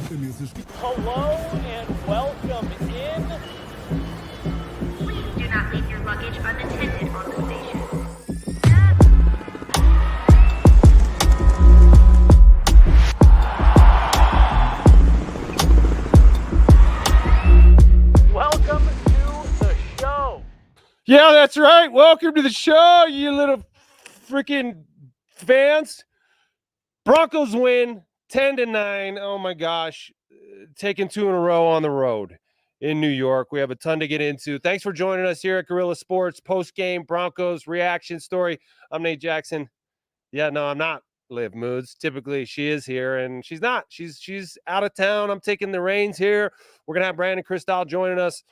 Hello and welcome in. Please do not leave your luggage unattended on the station. Welcome to the show. Yeah, that's right. Welcome to the show, you little freaking fans. Broncos win 10-9. Oh my gosh. Taking 2 in a row on the road in New York. We have a ton to get into. Thanks for joining us here at Guerilla Sports Postgame Broncos reaction story. I'm Nate Jackson. Yeah, no, I'm not Liv Moods. Typically she is here and she's not. She's out of town. I'm taking the reins here. We're going to have Brandon Cristal joining us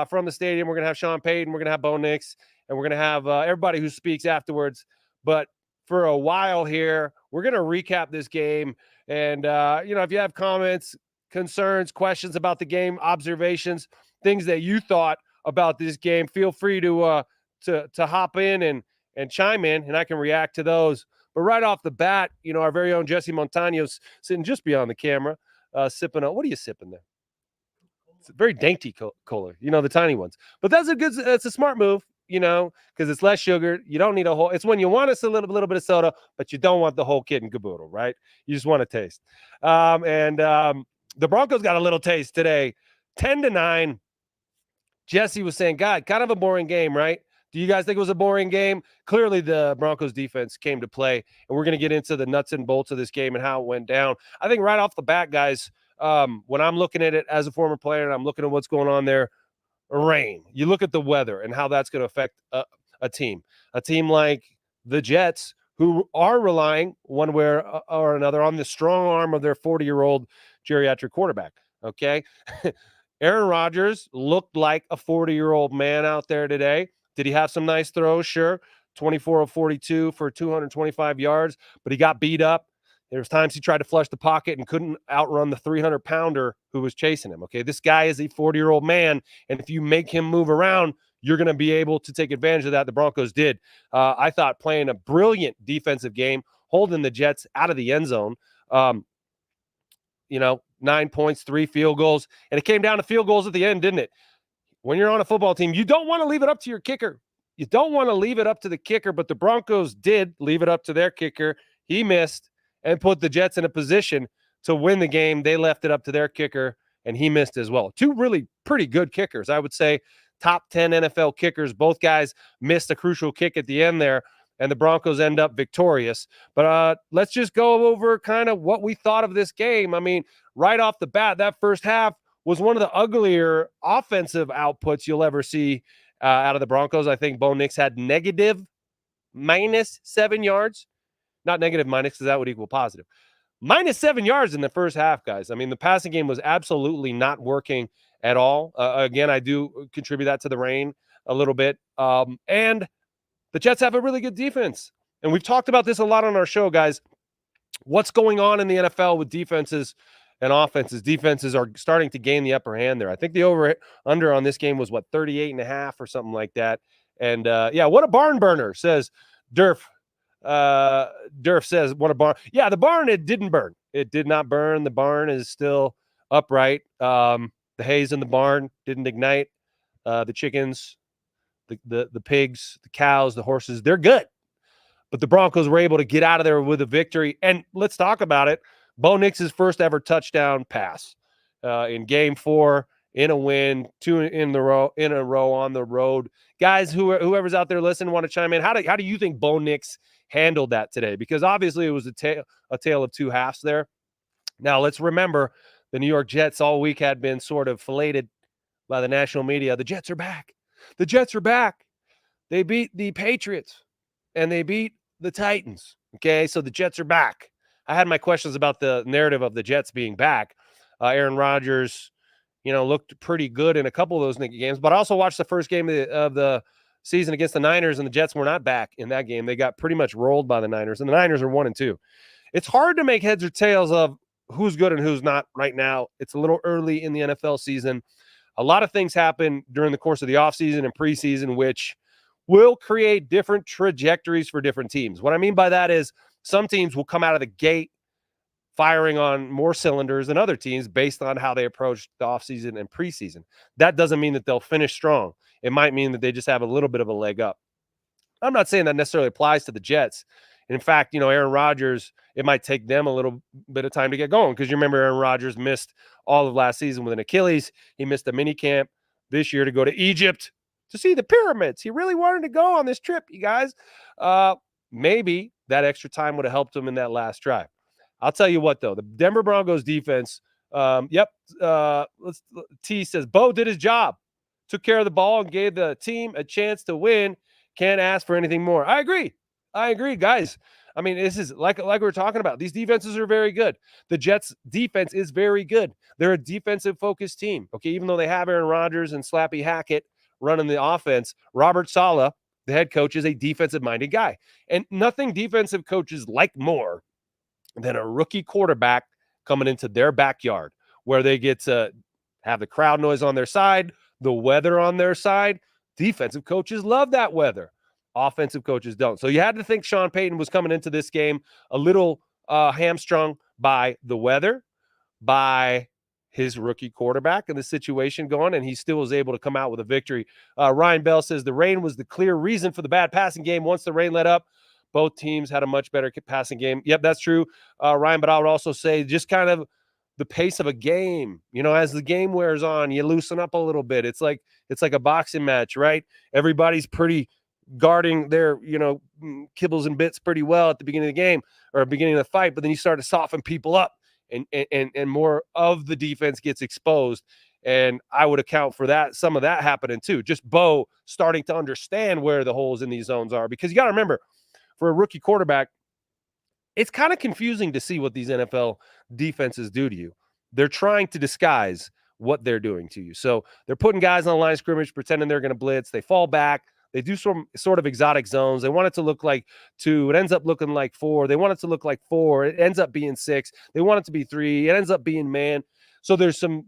from the stadium. We're going to have Sean Payton. We're going to have Bo Nix. And we're going to have everybody who speaks afterwards. But for a while here, we're going to recap this game. And, if you have comments, concerns, questions about the game, observations, things that you thought about this game, feel free to hop in and chime in, and I can react to those. But right off the bat, our very own Jesse Montaño's sitting just beyond the camera, sipping on. What are you sipping there? It's a very dainty cola, the tiny ones. But that's a smart move, because it's less sugar. You don't need a whole. It's when you want a little bit of soda, but you don't want the whole kit and caboodle, right? You just want a taste. The Broncos got a little taste today, 10-9. Jesse was saying, God, kind of a boring game, right? Do you guys think it was a boring game? Clearly, the Broncos defense came to play, and we're going to get into the nuts and bolts of this game and how it went down. I think right off the bat, guys, when I'm looking at it as a former player and I'm looking at what's going on there, rain. You look at the weather and how that's going to affect a team like the Jets, who are relying one way or another on the strong arm of their 40-year-old geriatric quarterback. Okay. Aaron Rodgers looked like a 40-year-old man out there today. Did he have some nice throws? Sure. 24 of 42 for 225 yards, but he got beat up. There was times he tried to flush the pocket and couldn't outrun the 300-pounder who was chasing him. Okay. This guy is a 40-year-old man. And if you make him move around, you're going to be able to take advantage of that. The Broncos did. I thought playing a brilliant defensive game, holding the Jets out of the end zone. 9 points, 3 field goals. And it came down to field goals at the end, didn't it? When you're on a football team, you don't want to leave it up to your kicker. You don't want to leave it up to the kicker, but the Broncos did leave it up to their kicker. He missed and put the Jets in a position to win the game. They left it up to their kicker, and he missed as well. 2 really pretty good kickers. I would say top 10 NFL kickers. Both guys missed a crucial kick at the end there, and the Broncos end up victorious. But let's just go over kind of what we thought of this game. I mean, right off the bat, that first half was one of the uglier offensive outputs you'll ever see out of the Broncos. I think Bo Nix had negative -7 yards. Not negative minus, because that would equal positive. -7 yards in the first half, guys. I mean, the passing game was absolutely not working at all. Again, I do contribute that to the rain a little bit. And the Jets have a really good defense. And we've talked about this a lot on our show, guys. What's going on in the NFL with defenses and offenses? Defenses are starting to gain the upper hand there. I think the over-under on this game was, 38.5 or something like that. And, what a barn burner, says Durf. Durf says, what a barn. Yeah, the barn, it didn't burn. It did not burn. The barn is still upright. The haze in the barn didn't ignite. The chickens, the pigs, the cows, the horses, they're good. But the Broncos were able to get out of there with a victory. And let's talk about it. Bo Nix's first ever touchdown pass in game 4 in a win, 2 in a row on the road. Guys, whoever's out there listening, want to chime in. How do you think Bo Nix handled that today? Because obviously it was a tale of 2 halves there. Now let's remember the New York Jets all week had been sort of filleted by the national media. The Jets are back. The Jets are back. They beat the Patriots and they beat the Titans. Okay, so the Jets are back. I had my questions about the narrative of the Jets being back. Aaron Rodgers, looked pretty good in a couple of those games, but I also watched the first game of the season against the Niners, and the Jets were not back in that game. They got pretty much rolled by the Niners, and the Niners are 1-2. It's hard to make heads or tails of who's good and who's not right now. It's a little early in the NFL season. A lot of things happen during the course of the offseason and preseason, which will create different trajectories for different teams. What I mean by that is some teams will come out of the gate firing on more cylinders than other teams based on how they approach the offseason and preseason. That doesn't mean that they'll finish strong. It might mean that they just have a little bit of a leg up. I'm not saying that necessarily applies to the Jets. In fact, Aaron Rodgers, it might take them a little bit of time to get going because you remember Aaron Rodgers missed all of last season with an Achilles. He missed a mini camp this year to go to Egypt to see the pyramids. He really wanted to go on this trip, you guys. Maybe that extra time would have helped him in that last drive. I'll tell you what, though, the Denver Broncos defense, T says, Bo did his job, took care of the ball and gave the team a chance to win. Can't ask for anything more. I agree, guys. I mean, this is like we were talking about. These defenses are very good. The Jets defense is very good. They're a defensive-focused team, okay? Even though they have Aaron Rodgers and Slappy Hackett running the offense, Robert Saleh, the head coach, is a defensive-minded guy. And nothing defensive coaches like more than a rookie quarterback coming into their backyard where they get to have the crowd noise on their side, the weather on their side. Defensive coaches love that weather. Offensive coaches don't. So you had to think Sean Payton was coming into this game a little hamstrung by the weather, by his rookie quarterback and the situation going, and he still was able to come out with a victory. Ryan Bell says the rain was the clear reason for the bad passing game. Once the rain let up, both teams had a much better passing game. Yep, that's true, Ryan, but I would also say just kind of the pace of a game. As the game wears on, you loosen up a little bit. It's like a boxing match, right? Everybody's pretty guarding their, kibbles and bits pretty well at the beginning of the game or beginning of the fight, but then you start to soften people up and more of the defense gets exposed. And I would account for that, some of that happening too. Just Bo starting to understand where the holes in these zones are, because you got to remember, for a rookie quarterback, it's kind of confusing to see what these NFL defenses do to you. They're trying to disguise what they're doing to you. So they're putting guys on the line of scrimmage, pretending they're going to blitz. They fall back. They do some sort of exotic zones. They want it to look like 2. It ends up looking like 4. They want it to look like 4. It ends up being 6. They want it to be 3. It ends up being man. So there's some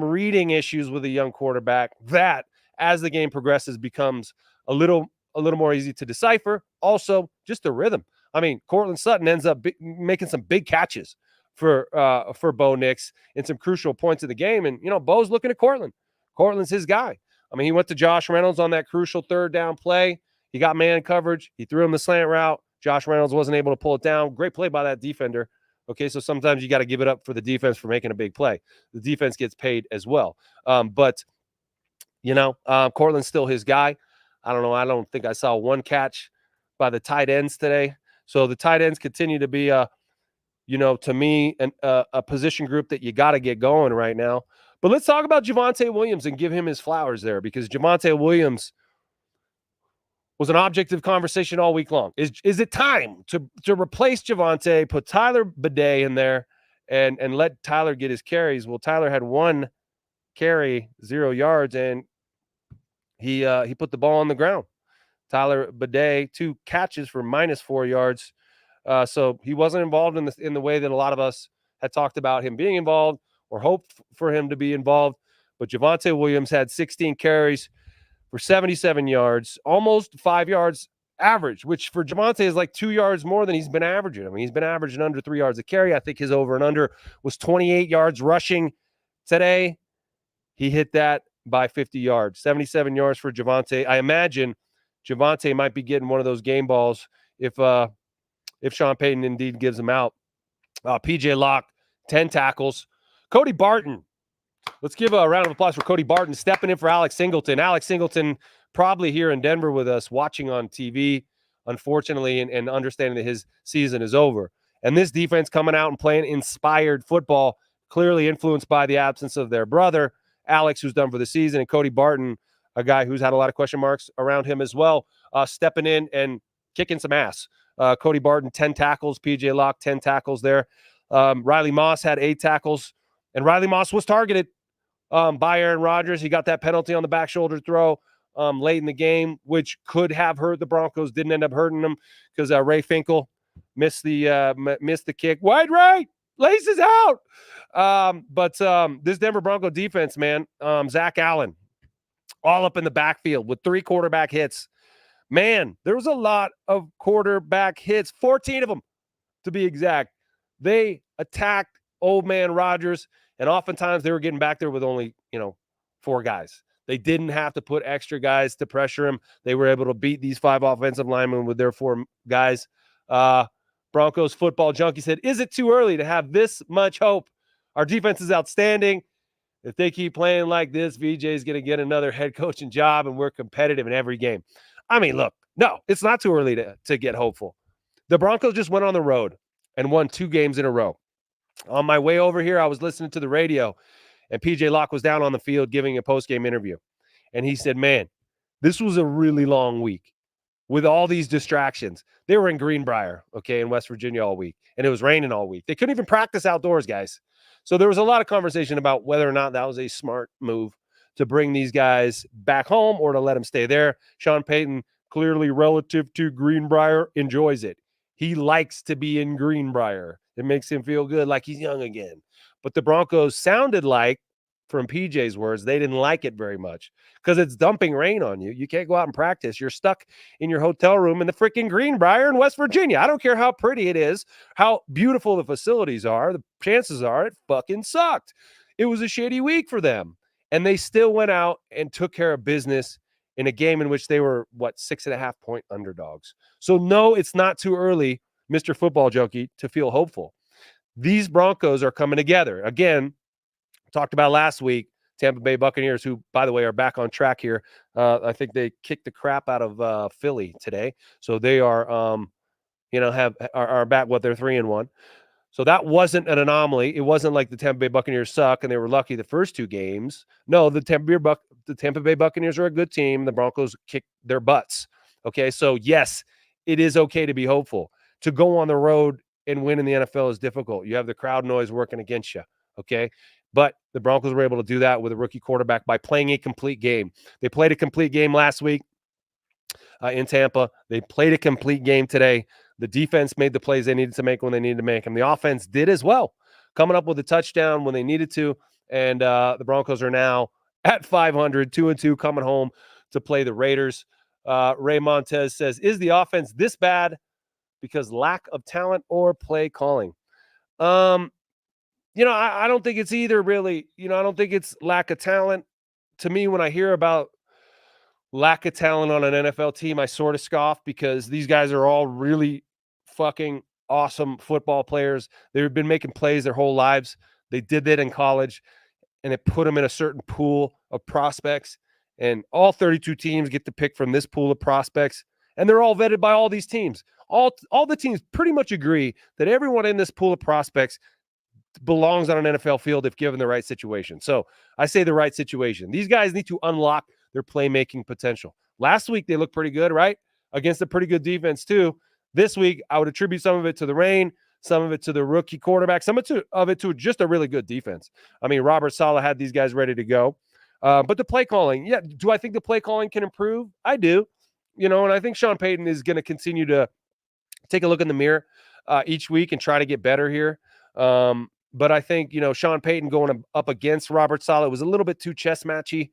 reading issues with a young quarterback that, as the game progresses, becomes a little more easy to decipher. Also, just the rhythm. I mean, Cortland Sutton ends up making some big catches for Bo Nix in some crucial points of the game. And, Bo's looking at Cortland. Cortland's his guy. I mean, he went to Josh Reynolds on that crucial third down play. He got man coverage. He threw him the slant route. Josh Reynolds wasn't able to pull it down. Great play by that defender. Okay, so sometimes you got to give it up for the defense for making a big play. The defense gets paid as well. But Cortland's still his guy. I don't know. I don't think I saw one catch by the tight ends today. So the tight ends continue to be, to me, a position group that you got to get going right now. But let's talk about Javonte Williams and give him his flowers there, because Javonte Williams was an object of conversation all week long. Is it time to replace Javonte, put Tyler Bidet in there, and let Tyler get his carries? Well, Tyler had 1 carry, 0 yards, and he put the ball on the ground. Tyler Bidet, 2 catches for -4 yards. So he wasn't involved in the way that a lot of us had talked about him being involved or hoped for him to be involved. But Javonte Williams had 16 carries for 77 yards, almost 5 yards average, which for Javonte is like 2 yards more than he's been averaging. I mean, he's been averaging under 3 yards a carry. I think his over and under was 28 yards rushing today. He hit that by 50 yards, 77 yards for Javonte. I imagine Javonte might be getting one of those game balls if Sean Payton indeed gives him out. PJ Locke, 10 tackles. Cody Barton. Let's give a round of applause for Cody Barton stepping in for Alex Singleton. Alex Singleton probably here in Denver with us watching on TV, unfortunately, and understanding that his season is over. And this defense coming out and playing inspired football, clearly influenced by the absence of their brother, Alex, who's done for the season, and Cody Barton, a guy who's had a lot of question marks around him as well, stepping in and kicking some ass. Cody Barton, 10 tackles. PJ Locke, 10 tackles there. Riley Moss had 8 tackles. And Riley Moss was targeted by Aaron Rodgers. He got that penalty on the back shoulder throw late in the game, which could have hurt the Broncos. Didn't end up hurting them because Ray Finkel missed the kick. Wide right, laces out. But this Denver Bronco defense, man, Zach Allen, all up in the backfield with 3 quarterback hits. Man, there was a lot of quarterback hits, 14 of them to be exact. They attacked old man Rodgers, and oftentimes they were getting back there with only, 4 guys. They didn't have to put extra guys to pressure him. They were able to beat these 5 offensive linemen with their 4 guys. Broncos football junkie said, is it too early to have this much hope? Our defense is outstanding. If they keep playing like this, VJ is going to get another head coaching job, and we're competitive in every game. I mean, look, no, it's not too early to get hopeful. The Broncos just went on the road and won 2 games in a row. On my way over here, I was listening to the radio, and PJ Locke was down on the field giving a postgame interview. And he said, man, this was a really long week with all these distractions. They were in Greenbrier, in West Virginia all week, and it was raining all week. They couldn't even practice outdoors, guys. So there was a lot of conversation about whether or not that was a smart move to bring these guys back home or to let them stay there. Sean Payton, clearly relative to Greenbrier, enjoys it. He likes to be in Greenbrier. It makes him feel good, like he's young again. But the Broncos sounded like, from PJ's words, they didn't like it very much because it's dumping rain on you. You can't go out and practice. You're stuck in your hotel room in the freaking Greenbrier in West Virginia. I don't care how pretty it is, how beautiful the facilities are. The chances are it fucking sucked. It was a shitty week for them. And they still went out and took care of business in a game in which they were, 6.5-point underdogs. So no, it's not too early, Mr. Football Junkie, to feel hopeful. These Broncos are coming together. Again, talked about last week, Tampa Bay Buccaneers, who, by the way, are back on track here. I think they kicked the crap out of Philly today. So they are, are back, they're 3-1. So that wasn't an anomaly. It wasn't like the Tampa Bay Buccaneers suck and they were lucky the first 2 games. No, the Tampa Bay Buccaneers are a good team. The Broncos kicked their butts. Okay, so yes, it is okay to be hopeful. To go on the road and win in the NFL is difficult. You have the crowd noise working against you. Okay. But the Broncos were able to do that with a rookie quarterback by playing a complete game. They played a complete game last week in Tampa. They played a complete game today. The defense made the plays they needed to make when they needed to make them. The offense did as well, coming up with a touchdown when they needed to. And the Broncos are now at 500, 2-2, coming home to play the Raiders. Ray Montez says, is the offense this bad because lack of talent or play calling? I don't think it's either, really. I don't think it's lack of talent. To me, when I hear about lack of talent on an NFL team, I sort of scoff because these guys are all really fucking awesome football players. They've been making plays their whole lives. They did that in college, and it put them in a certain pool of prospects. And all 32 teams get to pick from this pool of prospects, and they're all vetted by all these teams. All the teams pretty much agree that everyone in this pool of prospects belongs on an NFL field if given the right situation. So I say the right situation. These guys need to unlock their playmaking potential. Last week, they looked pretty good, right? Against a pretty good defense, too. This week, I would attribute some of it to the rain, some of it to the rookie quarterback, some of it to just a really good defense. I mean, Robert Saleh had these guys ready to go. But the play calling, yeah, do I think the play calling can improve? I do. And I think Sean Payton is going to continue to take a look in the mirror each week and try to get better here. But I think, Sean Payton going up against Robert Saleh was a little bit too chess matchy,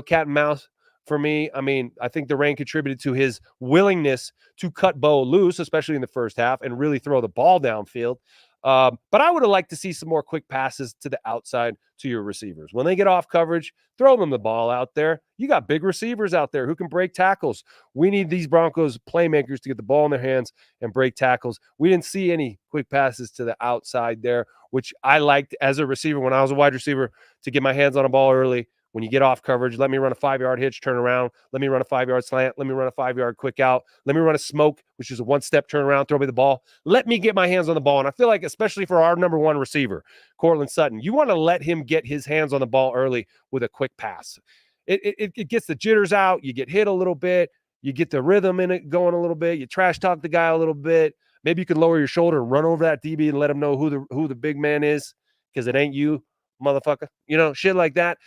cat and mouse for me. I mean, I think the rain contributed to his willingness to cut Bo loose, especially in the first half, and really throw the ball downfield. But I would have liked to see some more quick passes to the outside to your receivers. When they get off coverage, throw them the ball out there. You got big receivers out there who can break tackles. We need these Broncos playmakers to get the ball in their hands and break tackles. We didn't see any quick passes to the outside there, which I liked as a receiver when I was a wide receiver, to get my hands on a ball early. When you get off coverage, let me run a 5-yard hitch, turn around. Let me run a 5-yard slant. Let me run a 5-yard quick out. Let me run a smoke, which is a one-step turnaround, throw me the ball. Let me get my hands on the ball. And I feel like, especially for our number 1 receiver, Courtland Sutton, you want to let him get his hands on the ball early with a quick pass. It gets the jitters out. You get hit a little bit. You get the rhythm in it going a little bit. You trash talk the guy a little bit. Maybe you could lower your shoulder and run over that DB and let him know who the big man is, because it ain't you, motherfucker. Shit like that.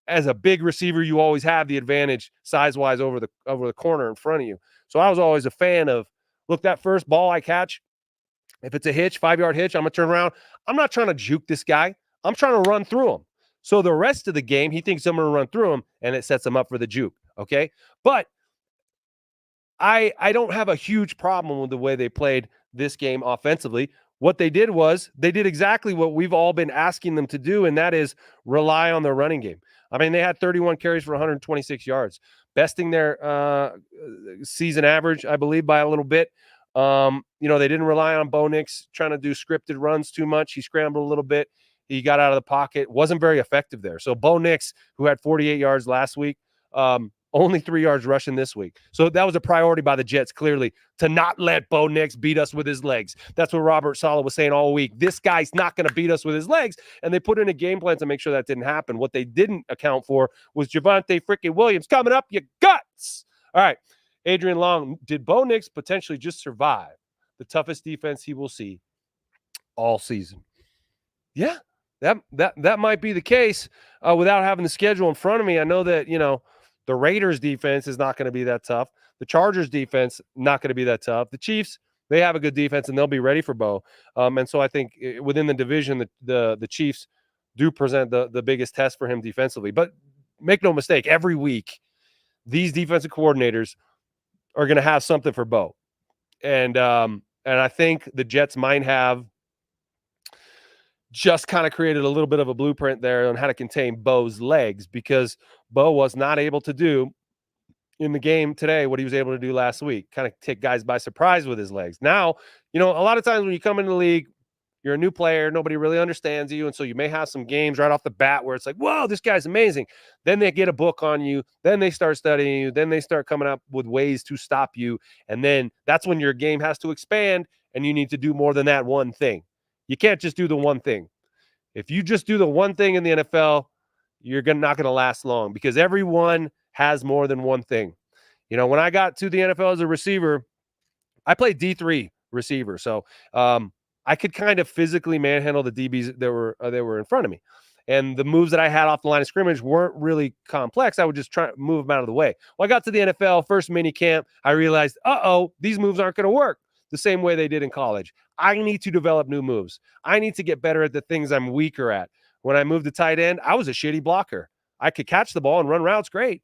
As a big receiver, you always have the advantage size-wise over the corner in front of you. So I was always a fan of, look, that first ball I catch, if it's a hitch, 5-yard hitch, I'm going to turn around. I'm not trying to juke this guy. I'm trying to run through him. So the rest of the game, he thinks I'm going to run through him, and it sets him up for the juke, okay? But I don't have a huge problem with the way they played this game offensively. what they did was they did exactly what we've all been asking them to do, and that is rely on their running game. I mean, they had 31 carries for 126 yards, besting their season average, I believe, by a little bit. They didn't rely on Bo Nix trying to do scripted runs too much. He scrambled a little bit. He got out of the pocket, wasn't very effective there. So Bo Nix, who had 48 yards last week, only 3 yards rushing this week. So that was a priority by the Jets, clearly, to not let Bo Nix beat us with his legs. That's what Robert Saleh was saying all week. This guy's not going to beat us with his legs. And they put in a game plan to make sure that didn't happen. What they didn't account for was Javonte freaking Williams coming up, you guts. All right, Adrian Long, did Bo Nix potentially just survive the toughest defense he will see all season? Yeah, that might be the case without having the schedule in front of me. I know that, the Raiders defense is not going to be that tough. The Chargers defense, not going to be that tough. The Chiefs, they have a good defense and they'll be ready for Bo. And so I think within the division, the Chiefs do present the biggest test for him defensively. But make no mistake, every week, these defensive coordinators are going to have something for Bo. And I think the Jets might have just kind of created a little bit of a blueprint there on how to contain Bo's legs, because Bo was not able to do in the game today what he was able to do last week, kind of take guys by surprise with his legs. Now, a lot of times when you come into the league, you're a new player, nobody really understands you, and so you may have some games right off the bat where it's like, whoa, this guy's amazing. Then they get a book on you, then they start studying you, then they start coming up with ways to stop you, and then that's when your game has to expand, and you need to do more than that one thing. You can't just do the one thing. If you just do the one thing in the NFL, you're not going to last long, because everyone has more than one thing. When I got to the NFL as a receiver, I played D3 receiver. So I could kind of physically manhandle the DBs that were in front of me. And the moves that I had off the line of scrimmage weren't really complex. I would just try to move them out of the way. Well, I got to the NFL, first mini camp, I realized, these moves aren't going to work the same way they did in college. I need to develop new moves. I need to get better at the things I'm weaker at. When I moved to tight end, I was a shitty blocker. I could catch the ball and run routes great,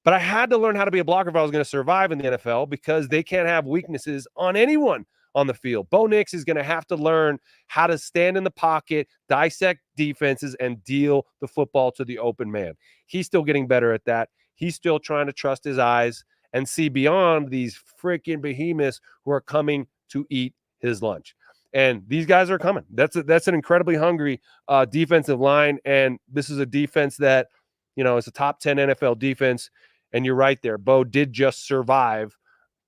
but I had to learn how to be a blocker if I was going to survive in the NFL, because they can't have weaknesses on anyone on the field. Bo Nix is going to have to learn how to stand in the pocket, dissect defenses, and deal the football to the open man. He's still getting better at that. He's still trying to trust his eyes and see beyond these freaking behemoths who are coming to eat his lunch. And these guys are coming. That's an incredibly hungry defensive line, and this is a defense that, is a top 10 NFL defense. And you're right there. Bo did just survive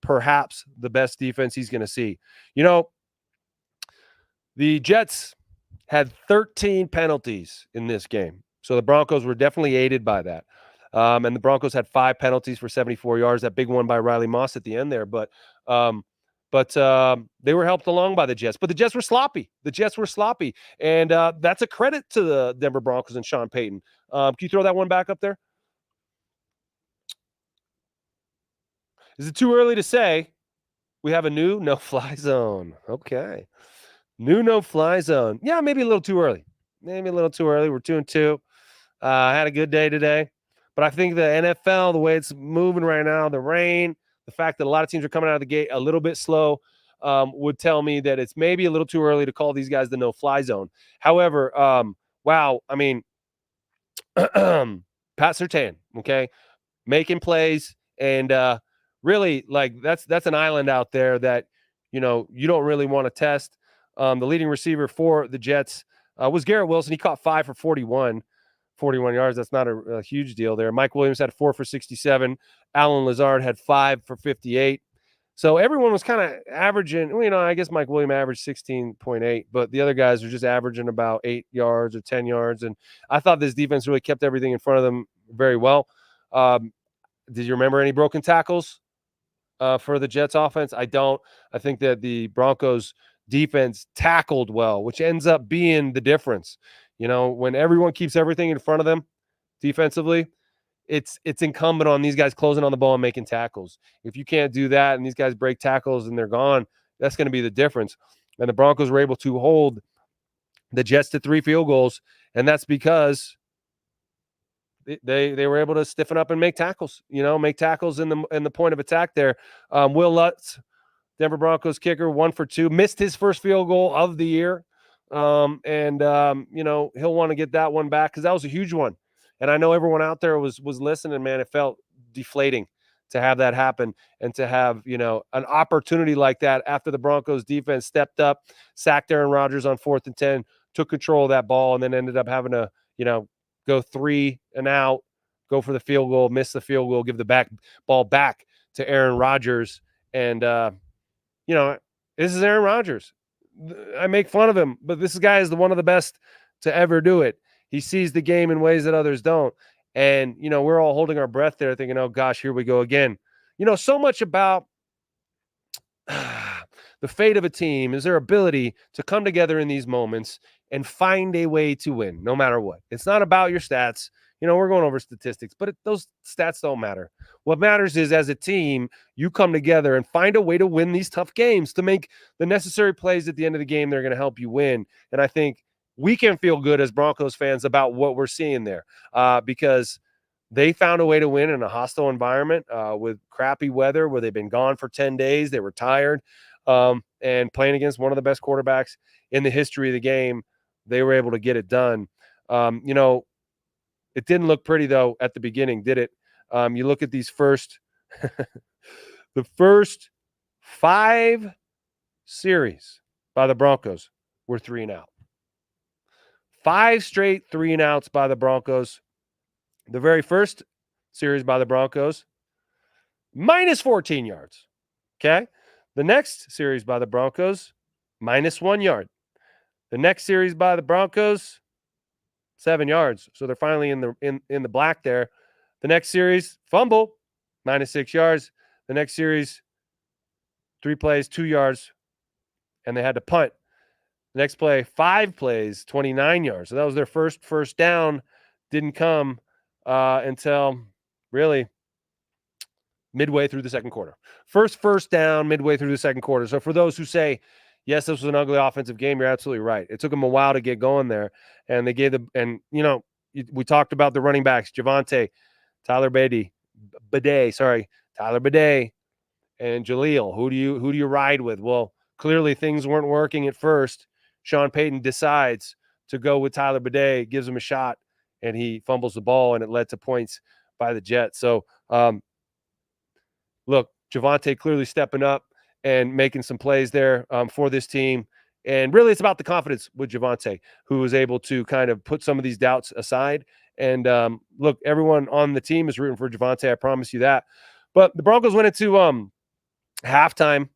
perhaps the best defense he's going to see. The Jets had 13 penalties in this game. So the Broncos were definitely aided by that. And the Broncos had 5 penalties for 74 yards, that big one by Riley Moss at the end there. But they were helped along by the Jets. But the Jets were sloppy. And that's a credit to the Denver Broncos and Sean Payton. Can you throw that one back up there? Is it too early to say we have a new no-fly zone? Okay. New no-fly zone. Yeah, maybe a little too early. We're 2-2. Had a good day today. But I think the NFL, the way it's moving right now, the rain, the fact that a lot of teams are coming out of the gate a little bit slow, would tell me that it's maybe a little too early to call these guys the no-fly zone. However, wow, I mean, Pat Surtain, okay, making plays, and really, like, that's an island out there that, you don't really want to test. The leading receiver for the Jets was Garrett Wilson. He caught 5 for 41 yards. That's not a huge deal there. Mike Williams had 4 for 67. Alan Lazard had 5 for 58. So everyone was kind of averaging, I guess Mike Williams averaged 16.8, but the other guys were just averaging about 8 yards or 10 yards. And I thought this defense really kept everything in front of them very well. Did you remember any broken tackles for the Jets offense? I don't. I think that the Broncos defense tackled well, which ends up being the difference. When everyone keeps everything in front of them defensively, it's incumbent on these guys closing on the ball and making tackles. If you can't do that and these guys break tackles and they're gone, that's going to be the difference. And the Broncos were able to hold the Jets to 3 field goals, and that's because they were able to stiffen up and make tackles. Make tackles in the point of attack there. Will Lutz Denver Broncos kicker, 1 for 2, missed his first field goal of the year. He'll want to get that one back because that was a huge one. And I know everyone out there was listening, man. It felt deflating to have that happen and to have, an opportunity like that after the Broncos defense stepped up, sacked Aaron Rodgers on 4th and 10, took control of that ball, and then ended up having to, go 3 and out, go for the field goal, miss the field goal, give the ball back to Aaron Rodgers. And, this is Aaron Rodgers. I make fun of him, but this guy is one of the best to ever do it. He sees the game in ways that others don't. And, we're all holding our breath there thinking, oh, gosh, here we go again. So much about the fate of a team is their ability to come together in these moments and find a way to win, no matter what. It's not about your stats. We're going over statistics, but those stats don't matter. What matters is, as a team, you come together and find a way to win these tough games, to make the necessary plays at the end of the game that are going to help you win. And I think we can feel good as Broncos fans about what we're seeing there because they found a way to win in a hostile environment with crappy weather where they've been gone for 10 days. They were tired and playing against one of the best quarterbacks in the history of the game. They were able to get it done. It didn't look pretty, though, at the beginning, did it? You look at these the first 5 series by the Broncos were 3 and out. 5 straight 3 and outs by the Broncos. The very first series by the Broncos, minus 14 yards. Okay? The next series by the Broncos, minus 1 yard. The next series by the Broncos, 7 yards. So they're finally in the black there. The next series, fumble, minus 6 yards. The next series, 3 plays, 2 yards, and they had to punt. The next play, 5 plays, 29 yards. So that was their first down. Didn't come until really midway through the second quarter. First down midway through the second quarter. So for those who say, yes, this was an ugly offensive game, you're absolutely right. It took them a while to get going there. And they gave we talked about the running backs, Javonte, Tyler Bede, and Jaleel. Who do you ride with? Well, clearly things weren't working at first. Sean Payton decides to go with Tyler Bede, gives him a shot, and he fumbles the ball, and it led to points by the Jets. So, look, Javonte clearly stepping up and making some plays there for this team. And really, it's about the confidence with Javonte, who was able to kind of put some of these doubts aside. And look, everyone on the team is rooting for Javonte. I promise you that. But the Broncos went into halftime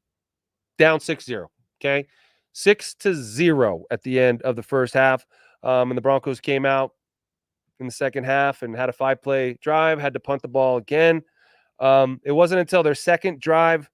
down 6-0. Okay, 6-0 at the end of the first half. And the Broncos came out in the second half and had a 5-play drive, had to punt the ball again. It wasn't until their second drive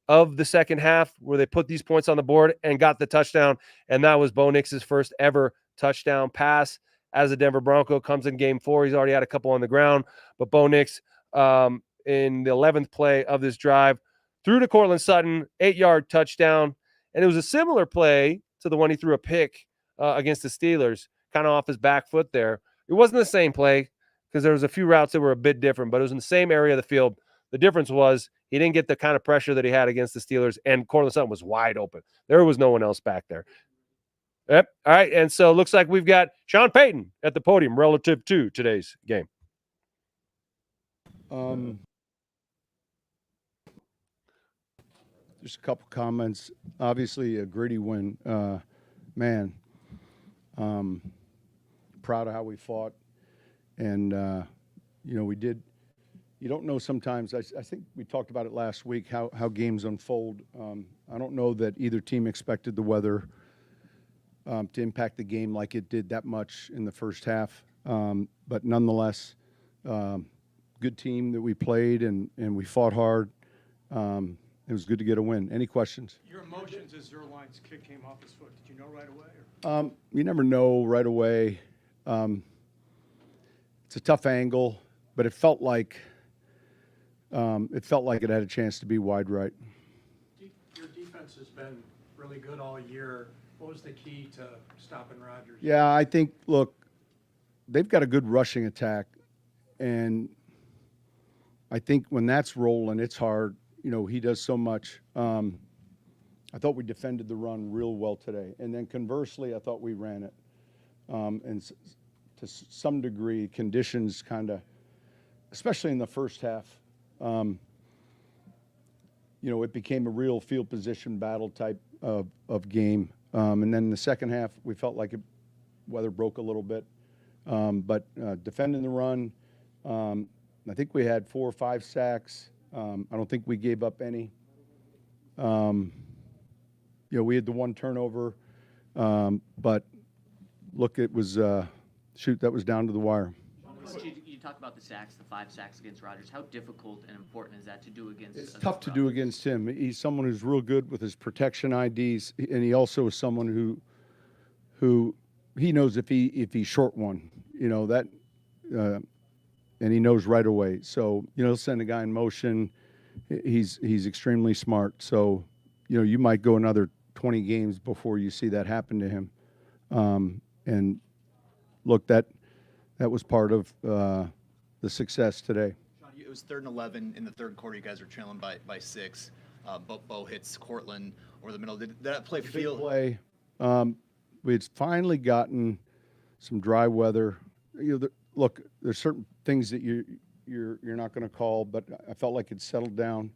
of the second half where they put these points on the board and got the touchdown. And that was Bo Nix's first ever touchdown pass as a Denver Bronco. Comes in game 4. He's already had a couple on the ground. But Bo Nix, in the 11th play of this drive, threw to Cortland Sutton, 8-yard touchdown. And it was a similar play to the one he threw a pick against the Steelers, kind of off his back foot there. It wasn't the same play because there was a few routes that were a bit different, but it was in the same area of the field. The difference was he didn't get the kind of pressure that he had against the Steelers, and Cortland Sutton was wide open. There was no one else back there. Yep. All right, and so it looks like we've got Sean Payton at the podium relative to today's game. Just a couple comments. Obviously, a gritty win. Proud of how we fought. And, we did. You don't know sometimes. I think we talked about it last week, how games unfold. I don't know that either team expected the weather to impact the game like it did that much in the first half. But nonetheless, good team that we played, and we fought hard. It was good to get a win. Any questions? Your emotions as Zerline's kick came off his foot. Did you know right away? Or? You never know right away. It's a tough angle, but it felt like it had a chance to be wide right. Your defense has been really good all year. What was the key to stopping Rodgers? Yeah, I think, look, they've got a good rushing attack, and I think when that's rolling, it's hard. He does so much. I thought we defended the run real well today. And then conversely, I thought we ran it. To some degree, conditions kind of, especially in the first half, it became a real field position battle type of game. And then in the second half, we felt like weather broke a little bit. But defending the run, I think we had 4 or 5 sacks. I don't think we gave up any. We had the 1 turnover, but look, it was that was down to the wire. You talk about the sacks, the 5 sacks against Rodgers. How difficult and important is that to do against? It's tough to do against him. He's someone who's real good with his protection IDs, and he also is someone who he knows if he's short one, and he knows right away. So he'll send a guy in motion. He's extremely smart. So you might go another 20 games before you see that happen to him. And look, that was part of the success today. Sean, it was 3rd and 11 in the third quarter. You guys are trailing by 6. Bo hits Cortland over the middle. Did that play feel? Play. We had finally gotten some dry weather. Look, there's certain things that you're not going to call, but I felt like it settled down.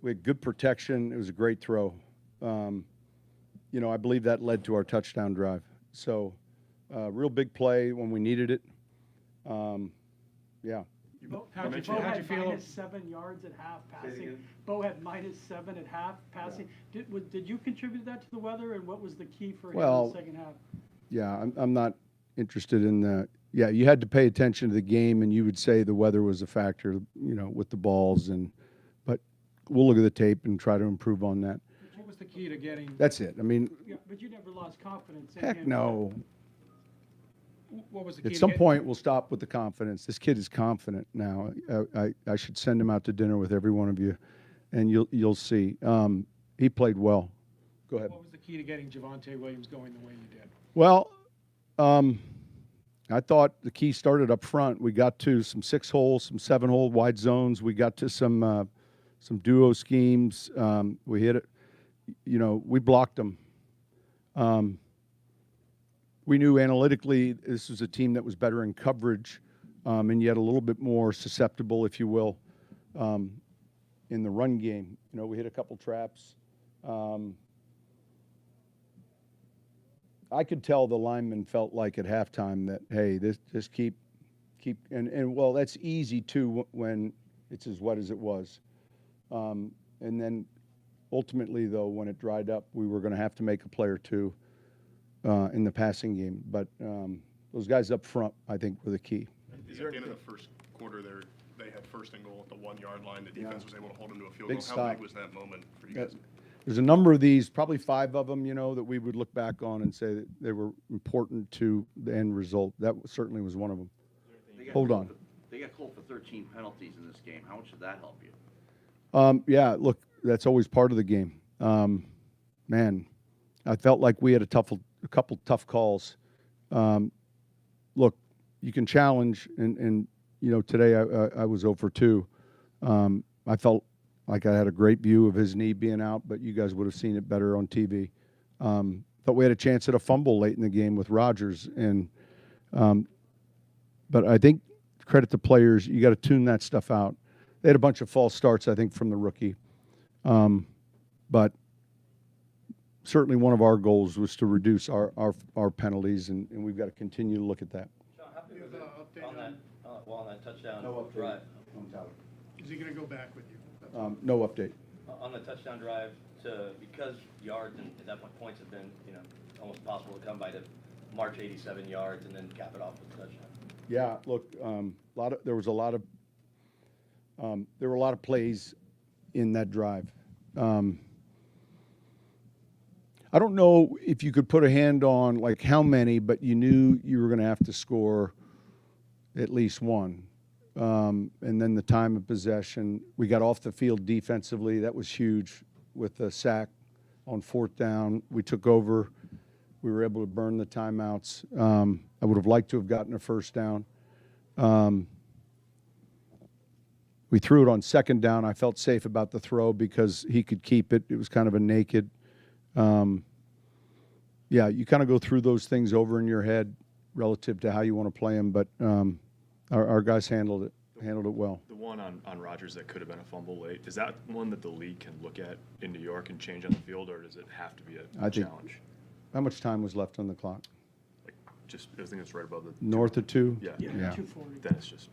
We had good protection. It was a great throw. I believe that led to our touchdown drive. So, real big play when we needed it. Yeah. How'd you feel? Minus 7 yards at half passing. Bo had minus 7 at half passing. Yeah. Did you contribute that to the weather, and what was the key for him in the second half? Yeah, I'm not interested in the. Yeah, you had to pay attention to the game, and you would say the weather was a factor, with the balls, but we'll look at the tape and try to improve on that. What was the key to getting? That's it. I mean. Yeah, but you never lost confidence. Heck no. What was the key? At some point, we'll stop with the confidence. This kid is confident now. I should send him out to dinner with every one of you, and you'll see. He played well. Go ahead. What was the key to getting Javonte Williams going the way you did? Well, I thought the key started up front. We got to some 6-hole, some 7-hole wide zones. We got to some duo schemes. We hit it. We blocked them. We knew analytically this was a team that was better in coverage, and yet a little bit more susceptible, if you will, in the run game. We hit a couple traps. I could tell the linemen felt like at halftime that, hey, just keep, and well, that's easy too when it's as wet as it was. And then ultimately, though, when it dried up, we were going to have to make a play or two in the passing game. But those guys up front, I think, were the key. At the end of the first quarter there, they had 1st and goal at the 1-yard line. The defense was able to hold them to a field goal. How big was that moment for you guys? There's a number of these, probably 5 of them, that we would look back on and say that they were important to the end result. That certainly was one of them. Hold on. They got called for 13 penalties in this game. How much did that help you? Yeah, look, that's always part of the game. Man, I felt like we had a couple tough calls. Look, you can challenge, and today I was 0 for 2. I felt like I had a great view of his knee being out, but you guys would have seen it better on TV. Thought we had a chance at a fumble late in the game with Rodgers, but I think credit to players, you got to tune that stuff out. They had a bunch of false starts, I think, from the rookie, but certainly one of our goals was to reduce our penalties, and we've got to continue to look at that. Sean, how do you have an update on that touchdown drive? Is he going to go back with you? No update. On the touchdown drive, because yards and at that point points have been almost impossible to come by, to march 87 yards and then cap it off with a touchdown. Yeah, look, there were a lot of plays in that drive. I don't know if you could put a hand on like how many, but you knew you were going to have to score at least one. And then the time of possession, we got off the field defensively. That was huge with the sack on 4th down. We took over. We were able to burn the timeouts. I would have liked to have gotten a 1st down. We threw it on second down. I felt safe about the throw because he could keep it. It was kind of a naked. Yeah, you kind of go through those things over in your head relative to how you want to play them, but our guys handled it well. The one on Rodgers that could have been a fumble late, is that one that the league can look at in New York and change on the field, or does it have to be a challenge? How much time was left on the clock? Like, I think it's right above the north of 2. Yeah. 240. Then it's just.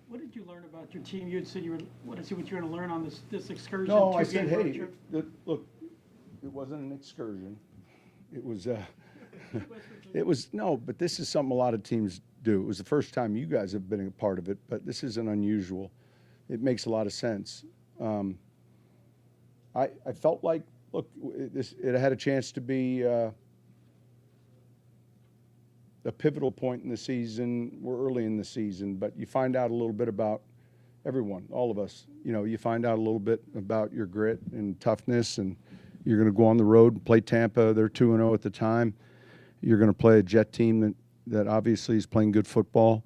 What did you learn about your team? You had said what you're going to learn on this excursion? No, I said, hey, look, it wasn't an excursion. It was, but this is something a lot of teams do. It was the first time you guys have been a part of it, but this isn't unusual. It makes a lot of sense. I felt like, look, it had a chance to be a pivotal point in the season. We're early in the season, but you find out a little bit about everyone, all of us. You find out a little bit about your grit and toughness, and you're going to go on the road and play Tampa. They're 2-0 at the time. You're going to play a Jet team that obviously is playing good football.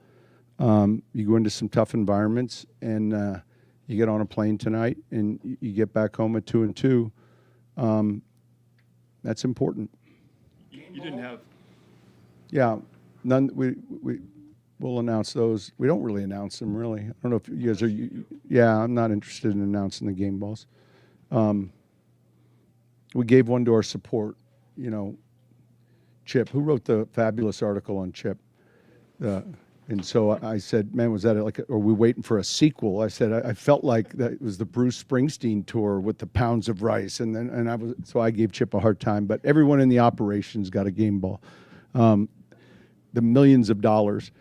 You go into some tough environments, and you get on a plane tonight, and you get back home at 2-2. That's important. You didn't have. Yeah, none. We'll announce those. We don't really announce them, really. I don't know if you guys are. Yeah, I'm not interested in announcing the game balls. We gave one to our support. Chip, who wrote the fabulous article on Chip. And so I said, man, was that are we waiting for a sequel? I said, I felt like that was the Bruce Springsteen tour with the pounds of rice. So I gave Chip a hard time, but everyone in the operations got a game ball. The millions of dollars.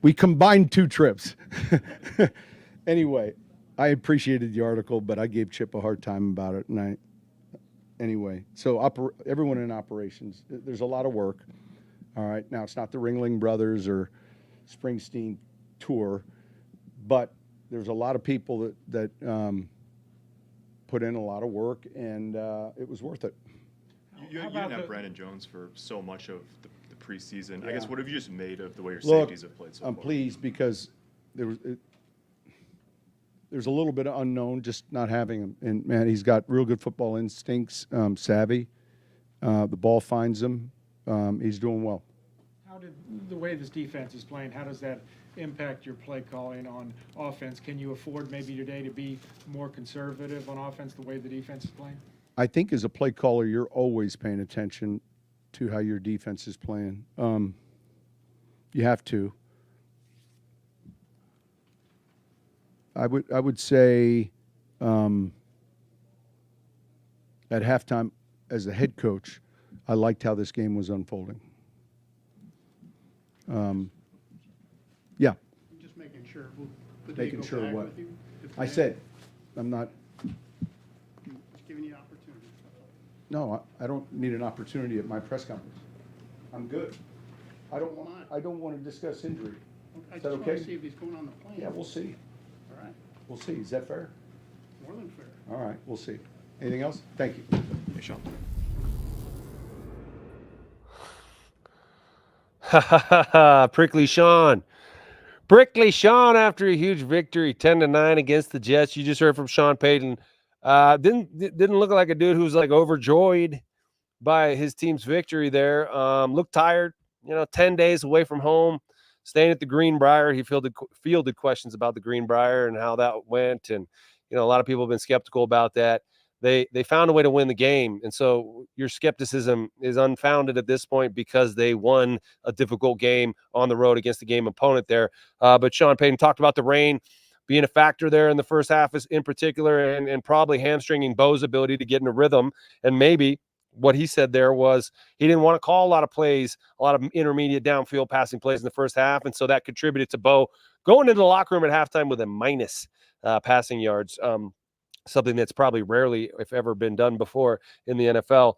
We combined 2 trips. Anyway, I appreciated the article, but I gave Chip a hard time about it. Anyway, so everyone in operations, there's a lot of work. All right, now it's not the Ringling Brothers or Springsteen tour, but there's a lot of people that put in a lot of work, and it was worth it. You didn't have Brandon Jones for so much of the preseason. Yeah. I guess, what have you just made of the way your safeties have played so far? I'm pleased because there's a little bit of unknown just not having him. And, man, he's got real good football instincts, savvy. The ball finds him. He's doing well. How did the way this defense is playing, how does that impact your play calling on offense? Can you afford maybe today to be more conservative on offense the way the defense is playing? I think as a play caller, you're always paying attention to how your defense is playing. You have to. I would say at halftime, as a head coach, I liked how this game was unfolding. Yeah. Just making sure. Making sure what? I said, I'm not. Just giving you opportunity. No, I don't need an opportunity at my press conference. I'm good. I don't want to discuss injury. I Is that just want okay? to see if he's going on the plane. Yeah, we'll see. All right. We'll see. Is that fair? More than fair. All right, we'll see. Anything else? Thank you. Hey, Sean. Prickly Sean. Prickly Sean after a huge victory, 10-9 against the Jets. You just heard from Sean Payton. Didn't look like a dude who's like overjoyed by his team's victory there. Looked tired, 10 days away from home, staying at the Greenbrier. He fielded questions about the Greenbrier and how that went. And, a lot of people have been skeptical about that. They found a way to win the game. And so your skepticism is unfounded at this point because they won a difficult game on the road against the game opponent there. But Sean Payton talked about the rain being a factor there in the first half in particular and probably hamstringing Bo's ability to get in a rhythm. And maybe what he said there was he didn't want to call a lot of plays, a lot of intermediate downfield passing plays in the first half. And so that contributed to Bo going into the locker room at halftime with a minus passing yards. Something that's probably rarely, if ever, been done before in the NFL.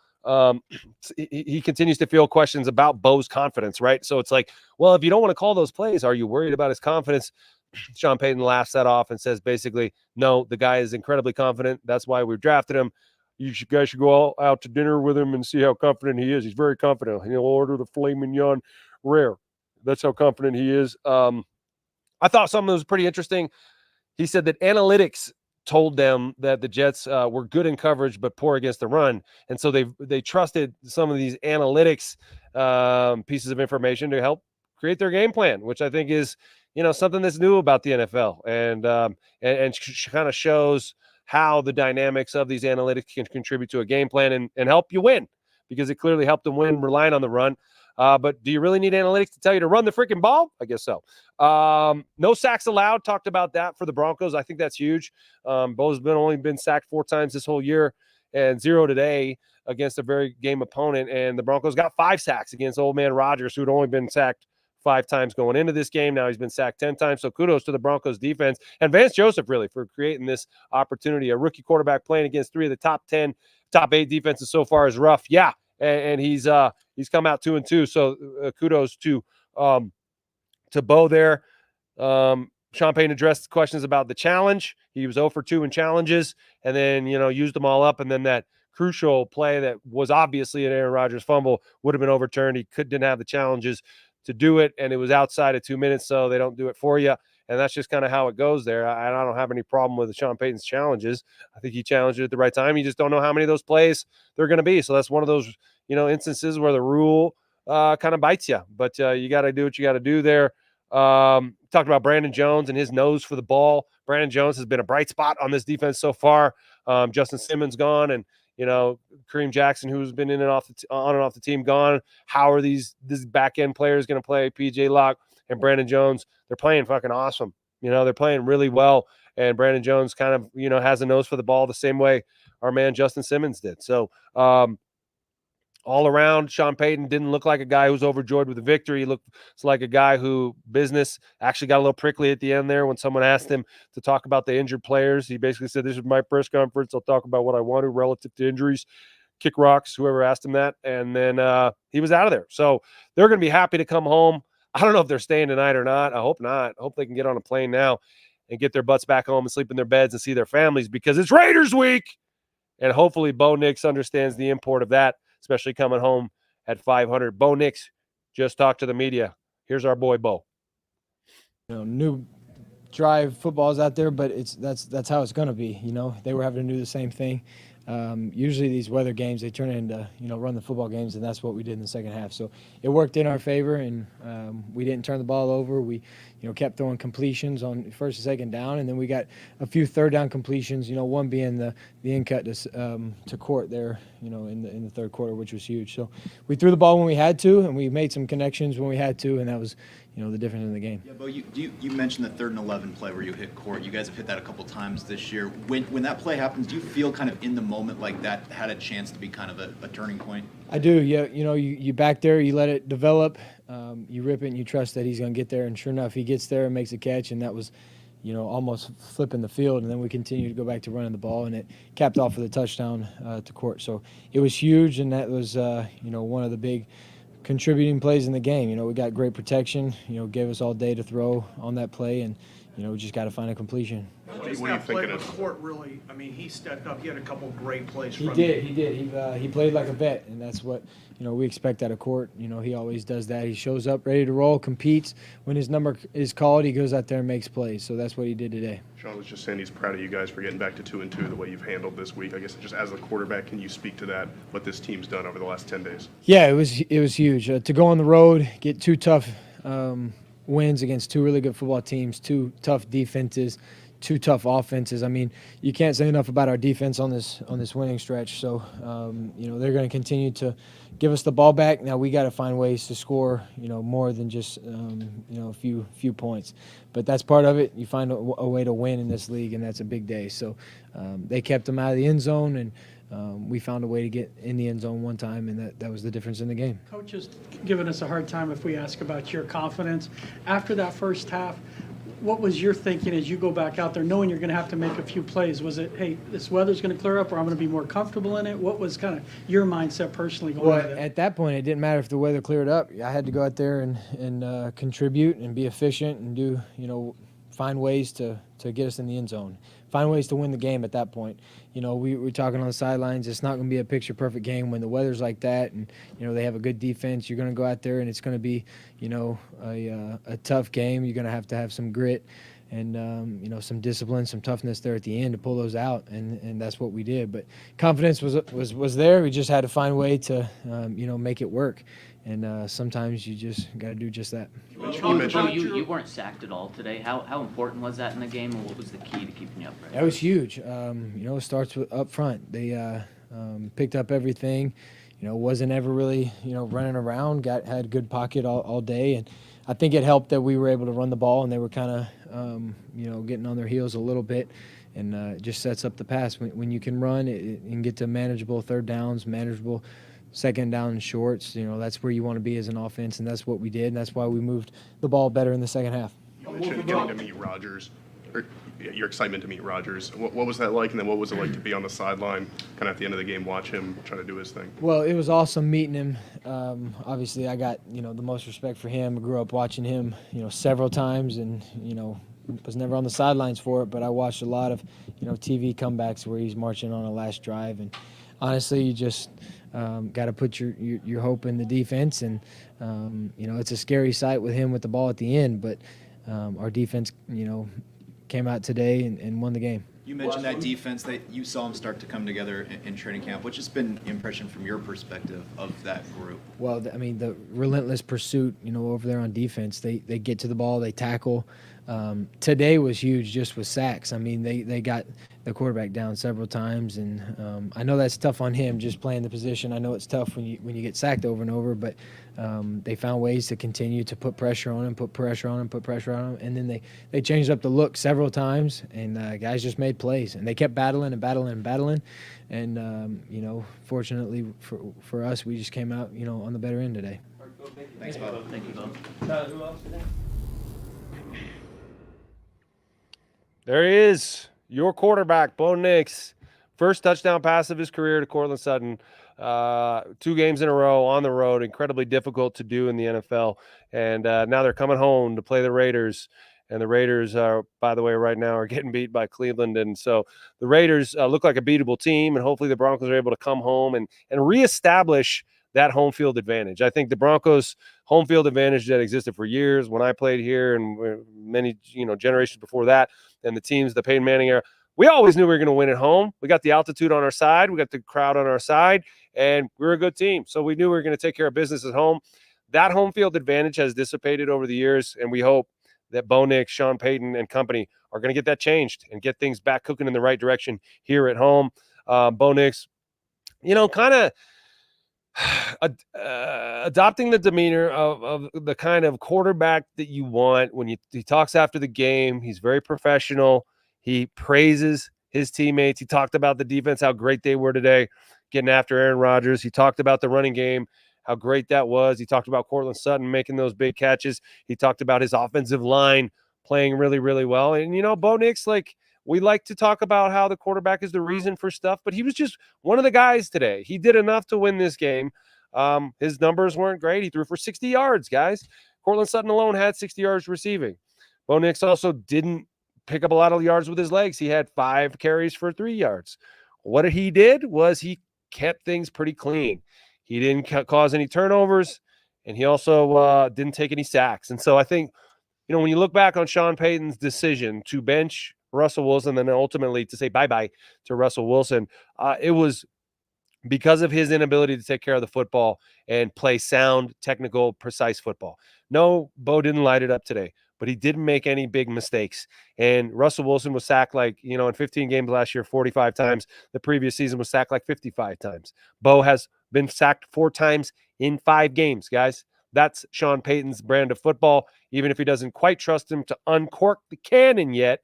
He continues to field questions about Bo's confidence, right? So it's like, well, if you don't want to call those plays, are you worried about his confidence? Sean Payton laughs that off and says basically, no, the guy is incredibly confident. That's why we drafted him. You guys should go out to dinner with him and see how confident he is. He's very confident. He'll order the filet mignon rare. That's how confident he is. I I thought something that was pretty interesting. He said that analytics told them that the Jets were good in coverage but poor against the run, and so they trusted some of these analytics pieces of information to help create their game plan, which I think is something that's new about the NFL, and kind of shows how the dynamics of these analytics can contribute to a game plan and help you win, because it clearly helped them win relying on the run. But do you really need analytics to tell you to run the freaking ball? I guess so. No sacks allowed. Talked about that for the Broncos. I think that's huge. Bo's only been sacked 4 times this whole year and 0 today against a very game opponent. And the Broncos got 5 sacks against old man Rodgers, who'd only been sacked 5 times going into this game. Now he's been sacked 10 times. So kudos to the Broncos defense and Vance Joseph really for creating this opportunity. A rookie quarterback playing against 3 of the top 8 defenses so far is rough. Yeah. And he's come out 2-2. So kudos to Bo there. Sean Payton addressed questions about the challenge. He was 0 for 2 in challenges, and then used them all up. And then that crucial play that was obviously an Aaron Rodgers fumble would have been overturned. He didn't have the challenges to do it, and it was outside of 2 minutes, so they don't do it for you. And that's just kind of how it goes there. I don't have any problem with Sean Payton's challenges. I think he challenged it at the right time. You just don't know how many of those plays they're going to be. So that's one of those, instances where the rule kind of bites you. But you got to do what you got to do there. Talked about Brandon Jones and his nose for the ball. Brandon Jones has been a bright spot on this defense so far. Justin Simmons gone, and Kareem Jackson, who's been in and off on and off the team, gone. How are these back end players going to play? PJ Locke and Brandon Jones, they're playing fucking awesome. They're playing really well. And Brandon Jones kind of, has a nose for the ball the same way our man Justin Simmons did. So all around, Sean Payton didn't look like a guy who was overjoyed with the victory. He looked like a guy who business actually got a little prickly at the end there when someone asked him to talk about the injured players. He basically said, "This is my press conference. I'll talk about what I want to relative to injuries. Kick rocks," whoever asked him that. And then he was out of there. So they're going to be happy to come home. I don't know if they're staying tonight or not. I hope not. I hope they can get on a plane now and get their butts back home and sleep in their beds and see their families, because it's Raiders week. And hopefully Bo Nix understands the import of that, especially coming home at 500. Bo Nix just talked to the media. Here's our boy Bo. New drive footballs out there, but that's how it's going to be. They were having to do the same thing. Usually these weather games, they turn into, run the football games, and that's what we did in the second half. So it worked in our favor, and we didn't turn the ball over. We, kept throwing completions on first and second down, and then we got a few third down completions, one being the in-cut to Court there, in the third quarter, which was huge. So we threw the ball when we had to, and we made some connections when we had to, and that was, the difference in the game. Yeah, Bo, you mentioned the 3rd and 11 play where you hit Court. You guys have hit that a couple times this year. When that play happens, do you feel kind of in the moment like that had a chance to be kind of a turning point? I do. Yeah, you back there, you let it develop, you rip it, and you trust that he's going to get there. And sure enough, he gets there and makes a catch, and that was, almost flipping the field. And then we continued to go back to running the ball, and it capped off with a touchdown to Court. So it was huge, and that was, one of the big contributing plays in the game. We got great protection, gave us all day to throw on that play, and we just got to find a completion. What are you thinking of Court really, he stepped up. He had a couple great plays. He did. He played like a vet, and that's what we expect out of Court. He always does that. He shows up ready to roll, competes. When his number is called, he goes out there and makes plays. So that's what he did today. Sean was just saying he's proud of you guys for getting back to 2-2 the way you've handled this week. I guess just as a quarterback, can you speak to that, what this team's done over the last 10 days? Yeah, it was huge. To go on the road, get 2 tough wins against 2 really good football teams, 2 tough defenses, 2 tough offenses. You can't say enough about our defense on this winning stretch. So, they're going to continue to give us the ball back. Now we got to find ways to score, more than just, a few points. But that's part of it. You find a way to win in this league, and that's a big day. So they kept them out of the end zone, and we found a way to get in the end zone one time, and that was the difference in the game. Coach is giving us a hard time if we ask about your confidence. After that first half, what was your thinking as you go back out there, knowing you're going to have to make a few plays? Was it, hey, this weather's going to clear up, or I'm going to be more comfortable in it? What was kind of your mindset personally going into that? At that point, it didn't matter if the weather cleared up. I had to go out there and contribute and be efficient and do, find ways to get us in the end zone. If find ways to win the game at that point. You know, we're talking on the sidelines. It's not going to be a picture-perfect game when the weather's like that and, you know, they have a good defense. You're going to go out there and it's going to be, you know, a tough game. You're going to have some grit and, you know, some discipline, some toughness there at the end to pull those out, and that's what we did. But confidence was there. We just had to find a way to, you know, make it work. And sometimes you just got to do just that. You weren't sacked at all today. How important was that in the game, and what was the key to keeping you upright? That was huge. You know, it starts with up front. They picked up everything. You know, wasn't ever really, you know, running around. Had good pocket all day, and I think it helped that we were able to run the ball, and they were kind of, you know, getting on their heels a little bit, and it just sets up the pass. When you can run and get to manageable third downs, manageable second down and shorts, you know, that's where you want to be as an offense, and that's what we did, and that's why we moved the ball better in the second half. You mentioned getting to meet Rodgers, or your excitement to meet Rodgers. What was that like, and then what was it like to be on the sideline, kind of at the end of the game, watch him trying to do his thing? Well, it was awesome meeting him. Obviously, I got, you know, the most respect for him. I grew up watching him, you know, several times, and, you know, was never on the sidelines for it, but I watched a lot of, you know, TV comebacks where he's marching on a last drive, and honestly, you just got to put your hope in the defense, and you know, it's a scary sight with him with the ball at the end, but our defense, you know, came out today and won the game. You mentioned that defense that you saw them start to come together in training camp. What's just been the impression from your perspective of that group? Well, I mean, the relentless pursuit, you know, over there on defense, they get to the ball, they tackle. Today was huge just with sacks. I mean, they got the quarterback down several times, and I know that's tough on him just playing the position. I know it's tough when you get sacked over and over, but they found ways to continue to put pressure on him, and then they changed up the look several times, and guys just made plays, and they kept battling, and you know, fortunately for us, we just came out, you know, on the better end today. Thanks, Bob. Thank you, Bob. Who else today? There he is, your quarterback, Bo Nix. First touchdown pass of his career to Courtland Sutton. 2 games in a row on the road, incredibly difficult to do in the NFL. And now they're coming home to play the Raiders. And the Raiders, are, by the way, right now are getting beat by Cleveland. And so the Raiders look like a beatable team, and hopefully the Broncos are able to come home and reestablish that home field advantage. I think the Broncos' home field advantage that existed for years when I played here and many, you know, generations before that, and the teams, the Payton Manning era, we always knew we were going to win at home. We got the altitude on our side. We got the crowd on our side, and we were a good team. So we knew we were going to take care of business at home. That home field advantage has dissipated over the years, and we hope that Bo Nix, Sean Payton, and company are going to get that changed and get things back cooking in the right direction here at home. Bo Nix, you know, kind of adopting the demeanor of the kind of quarterback that you want when he talks after the game. He's very professional. He praises his teammates. He talked about the defense, how great they were today, getting after Aaron Rodgers. He talked about the running game, how great that was. He talked about Courtland Sutton making those big catches. He talked about his offensive line playing really, really well. And, you know, Bo Nix, like, we like to talk about how the quarterback is the reason for stuff, but he was just one of the guys today. He did enough to win this game. His numbers weren't great. He threw for 60 yards, guys. Courtland Sutton alone had 60 yards receiving. Bo Nix also didn't pick up a lot of yards with his legs. He had 5 carries for 3 yards. What he did was he kept things pretty clean. He didn't cause any turnovers, and he also didn't take any sacks. And so I think, you know, when you look back on Sean Payton's decision to bench Russell Wilson and then ultimately to say bye-bye to Russell Wilson, it was because of his inability to take care of the football and play sound, technical, precise football. No, Bo didn't light it up today, but he didn't make any big mistakes. And Russell Wilson was sacked like, you know, in 15 games last year, 45 times. The previous season was sacked like 55 times. Bo has been sacked 4 times in 5 games, guys. That's Sean Payton's brand of football. Even if he doesn't quite trust him to uncork the cannon yet,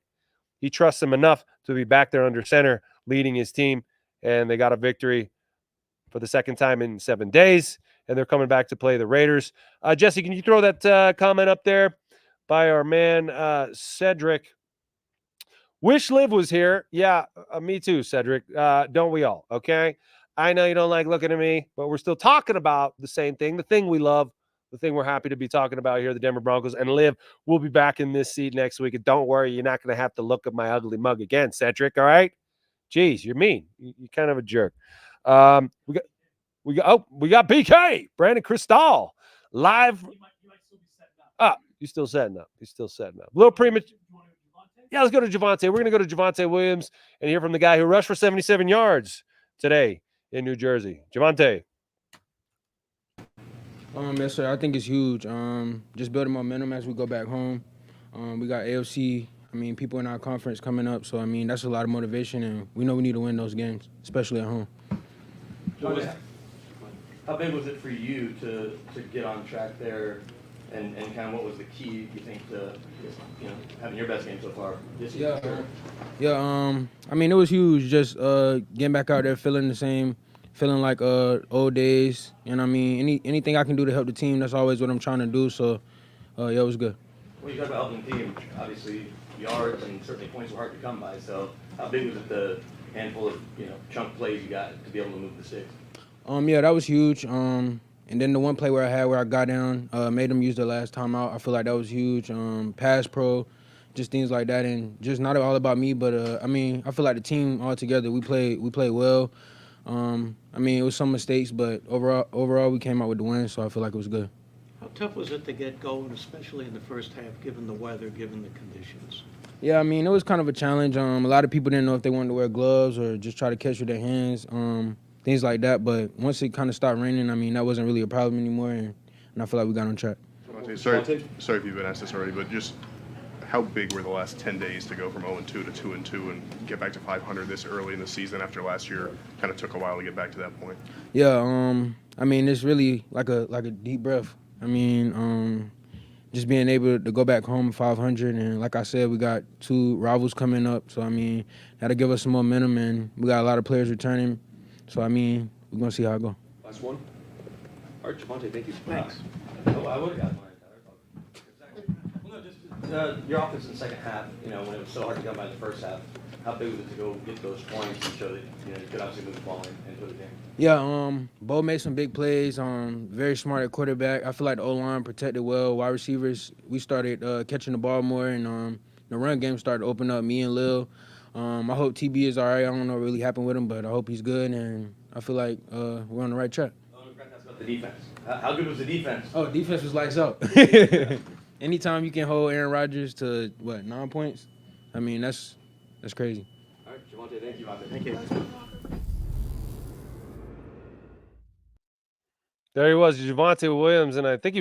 he trusts him enough to be back there under center, leading his team. And they got a victory for the second time in 7 days. And they're coming back to play the Raiders. Jesse, can you throw that comment up there by our man, Cedric? Wish Liv was here. Yeah, me too, Cedric. Don't we all? Okay. I know you don't like looking at me, but we're still talking about the same thing, the thing we love, the thing we're happy to be talking about here, the Denver Broncos. And Liv, we'll be back in this seat next week. And don't worry, you're not going to have to look at my ugly mug again, Cedric. All right? Jeez, you're mean. You're kind of a jerk. We got BK, Brandon Cristal, live. He's still setting up. A little premature. Yeah, let's go to Javonte. We're going to go to Javonte Williams and hear from the guy who rushed for 77 yards today in New Jersey. Javonte. Yes, sir. I think it's huge. Just building momentum as we go back home. We got AFC, people in our conference coming up. So, that's a lot of motivation, and we know we need to win those games, especially at home. How big was it for you to get on track there, and kind of what was the key, you think, to having your best game so far this year? It was huge. Just getting back out there, feeling the same, feeling like old days. And anything I can do to help the team, that's always what I'm trying to do. So, it was good. Well, you talk about helping the team. Obviously, yards and certainly points were hard to come by. So, how big was it the handful of chunk plays you got to be able to move the sticks? That was huge. And then the one play where I got down, made them use the last time out. I feel like that was huge. Pass pro, just things like that, and just not all about me, but I feel like the team all together, we played well. It was some mistakes, but overall we came out with the win, so I feel like it was good. How tough was it to get going, especially in the first half, given the weather, given the conditions? Yeah, it was kind of a challenge. A lot of people didn't know if they wanted to wear gloves or just try to catch with their hands. Things like that, but once it kind of stopped raining, that wasn't really a problem anymore, and I feel like we got on track. Sorry if you've been asked this already, but just how big were the last 10 days to go from 0-2 to 2-2 and get back to 500 this early in the season after last year kind of took a while to get back to that point? Yeah, it's really like a deep breath. Just being able to go back home 500, and like I said, we got 2 rivals coming up, so that'll give us some momentum, and we got a lot of players returning. So, we're going to see how it goes. Last one. All right, Javonte, thank you. Thanks. I would have got one. Well, no, just your offense in the second half, when it was so hard to come by in the first half, how big was it to go get those points and show that, you could obviously move the ball into the game? Yeah, Bo made some big plays. Very smart at quarterback. I feel like the O-line protected well. Wide receivers, we started catching the ball more, and the run game started to open up, me and Lil. I hope TB is all right. I don't know what really happened with him, but I hope he's good, and I feel like we're on the right track. That's about the defense. How good was the defense? Oh, defense was lights out. Anytime you can hold Aaron Rodgers to, 9 points, that's crazy. All right, Javonte, thank you. Thank you. There he was, Javonte Williams, and I think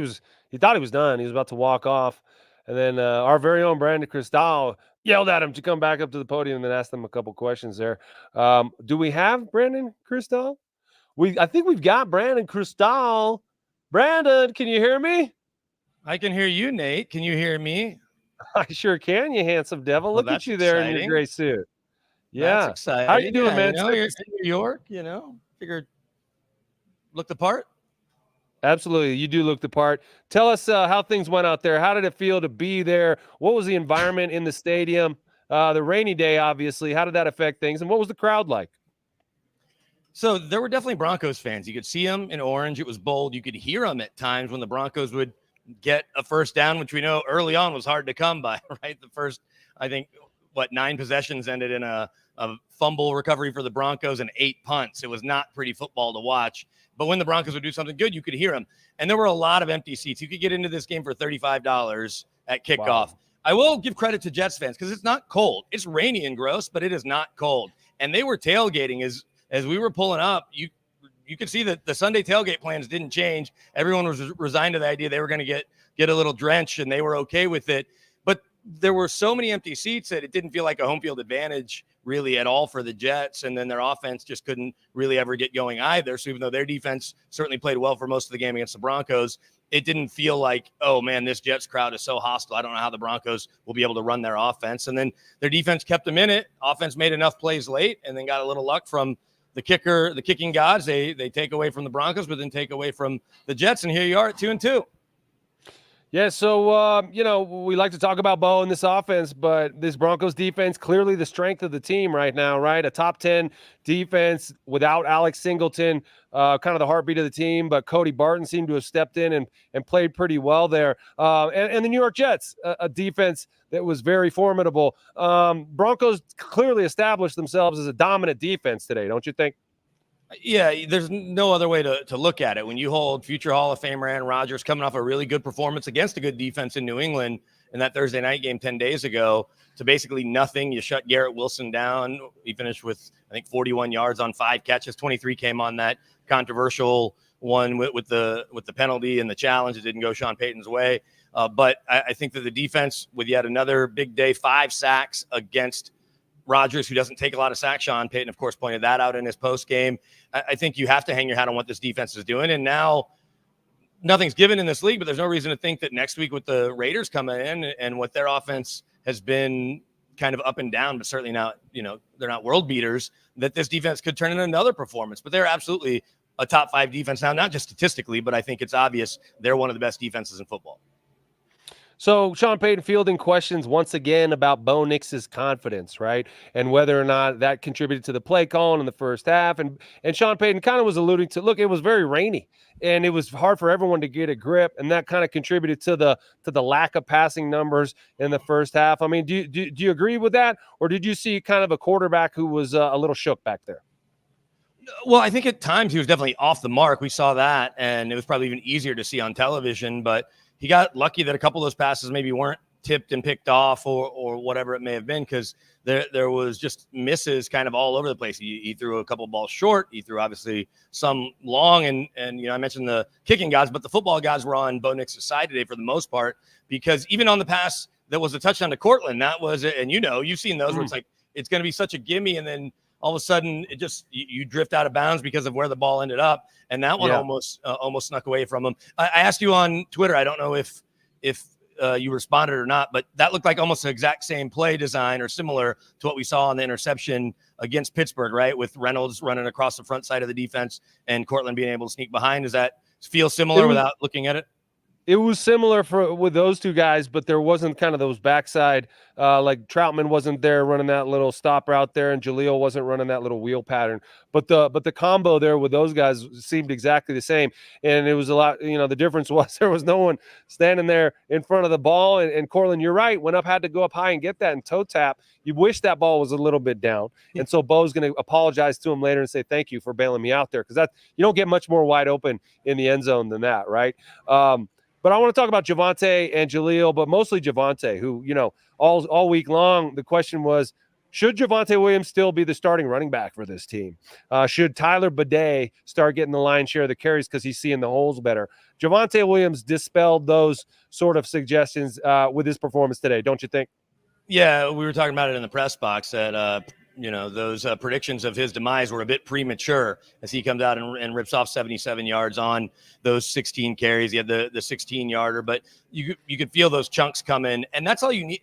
he thought he was done. He was about to walk off. And then our very own Brandon Cristal yelled at him to come back up to the podium and then asked him a couple questions there. Do we have Brandon Cristal? I think we've got Brandon Cristal. Brandon, can you hear me? I can hear you, Nate. Can you hear me? I sure can, you handsome devil. Well, Look at you there in your gray suit. Yeah. That's exciting. How you doing, man? You're in New York, figured look the part. Absolutely. You do look the part. Tell us how things went out there. How did it feel to be there? What was the environment in the stadium? The rainy day, obviously. How did that affect things? And what was the crowd like? So there were definitely Broncos fans. You could see them in orange. It was bold. You could hear them at times when the Broncos would get a first down, which we know early on was hard to come by, right? The first, 9 possessions ended in a fumble recovery for the Broncos and 8 punts. It was not pretty football to watch. But when the Broncos would do something good, you could hear them. And there were a lot of empty seats. You could get into this game for $35 at kickoff. Wow. I will give credit to Jets fans because it's not cold. It's rainy and gross, but it is not cold. And they were tailgating as we were pulling up. You could see that the Sunday tailgate plans didn't change. Everyone was resigned to the idea they were going to get a little drenched, and they were okay with it. But there were so many empty seats that it didn't feel like a home field advantage really at all for the Jets. And then their offense just couldn't really ever get going either. So even though their defense certainly played well for most of the game against the Broncos, it didn't feel like, oh man, this Jets crowd is so hostile. I don't know how the Broncos will be able to run their offense. And then their defense kept them in it. Offense made enough plays late and then got a little luck from the kicker, the kicking gods. They take away from the Broncos, but then take away from the Jets. And here you are at 2-2. Yeah, so, we like to talk about Bo in this offense, but this Broncos defense, clearly the strength of the team right now, right? A top 10 defense without Alex Singleton, kind of the heartbeat of the team, but Cody Barton seemed to have stepped in and played pretty well there. And the New York Jets, a defense that was very formidable. Broncos clearly established themselves as a dominant defense today, don't you think? Yeah, there's no other way to look at it. When you hold future Hall of Famer Aaron Rodgers coming off a really good performance against a good defense in New England in that Thursday night game 10 days ago to basically nothing, you shut Garrett Wilson down. He finished with, I think, 41 yards on 5 catches. 23 came on that controversial one with the penalty and the challenge. It didn't go Sean Payton's way. But I think that the defense, with yet another big day, 5 sacks against Rodgers, who doesn't take a lot of sacks. Sean Payton, of course, pointed that out in his post game. I think you have to hang your hat on what this defense is doing. And now nothing's given in this league, but there's no reason to think that next week with the Raiders coming in and what their offense has been kind of up and down, but certainly not, they're not world beaters, that this defense could turn in another performance. But they're absolutely a top 5 defense now, not just statistically, but I think it's obvious they're one of the best defenses in football. So Sean Payton fielding questions once again about Bo Nix's confidence, right? And whether or not that contributed to the play calling in the first half. And Sean Payton kind of was alluding to, look, it was very rainy and it was hard for everyone to get a grip. And that kind of contributed to the lack of passing numbers in the first half. I mean, do you agree with that? Or did you see kind of a quarterback who was a little shook back there? Well, I think at times he was definitely off the mark. We saw that, and it was probably even easier to see on television, but he got lucky that a couple of those passes maybe weren't tipped and picked off or whatever it may have been, because there was just misses kind of all over the place. He threw a couple balls short. He threw obviously some long, and I mentioned the kicking guys, but the football guys were on Bo Nix's side today for the most part, because even on the pass that was a touchdown to Cortland, that was it. And you've seen those where it's like it's going to be such a gimme, and then all of a sudden it just you drift out of bounds because of where the ball ended up, and that one almost snuck away from him. I asked you on Twitter, I don't know if you responded or not, but that looked like almost the exact same play design or similar to what we saw on the interception against Pittsburgh, right? With Reynolds running across the front side of the defense and Cortland being able to sneak behind. Does that feel similar without looking at it? It was similar with those two guys, but there wasn't kind of those backside, like Troutman wasn't there running that little stop route there, and Jaleel wasn't running that little wheel pattern. But the combo there with those guys seemed exactly the same, and it was a lot. The difference was there was no one standing there in front of the ball. And Cortland, you're right, went up, had to go up high and get that and toe tap. You wish that ball was a little bit down, and so Bo's going to apologize to him later and say thank you for bailing me out there, because you don't get much more wide open in the end zone than that, right? But I want to talk about Javonte and Jaleel, but mostly Javonte, who, all week long, the question was, should Javonte Williams still be the starting running back for this team? Should Tyler Bidet start getting the lion's share of the carries because he's seeing the holes better? Javonte Williams dispelled those sort of suggestions with his performance today, don't you think? Yeah, we were talking about it in the press box that those predictions of his demise were a bit premature as he comes out and rips off 77 yards on those 16 carries. He had the 16-yarder, but you could feel those chunks coming, and that's all you need.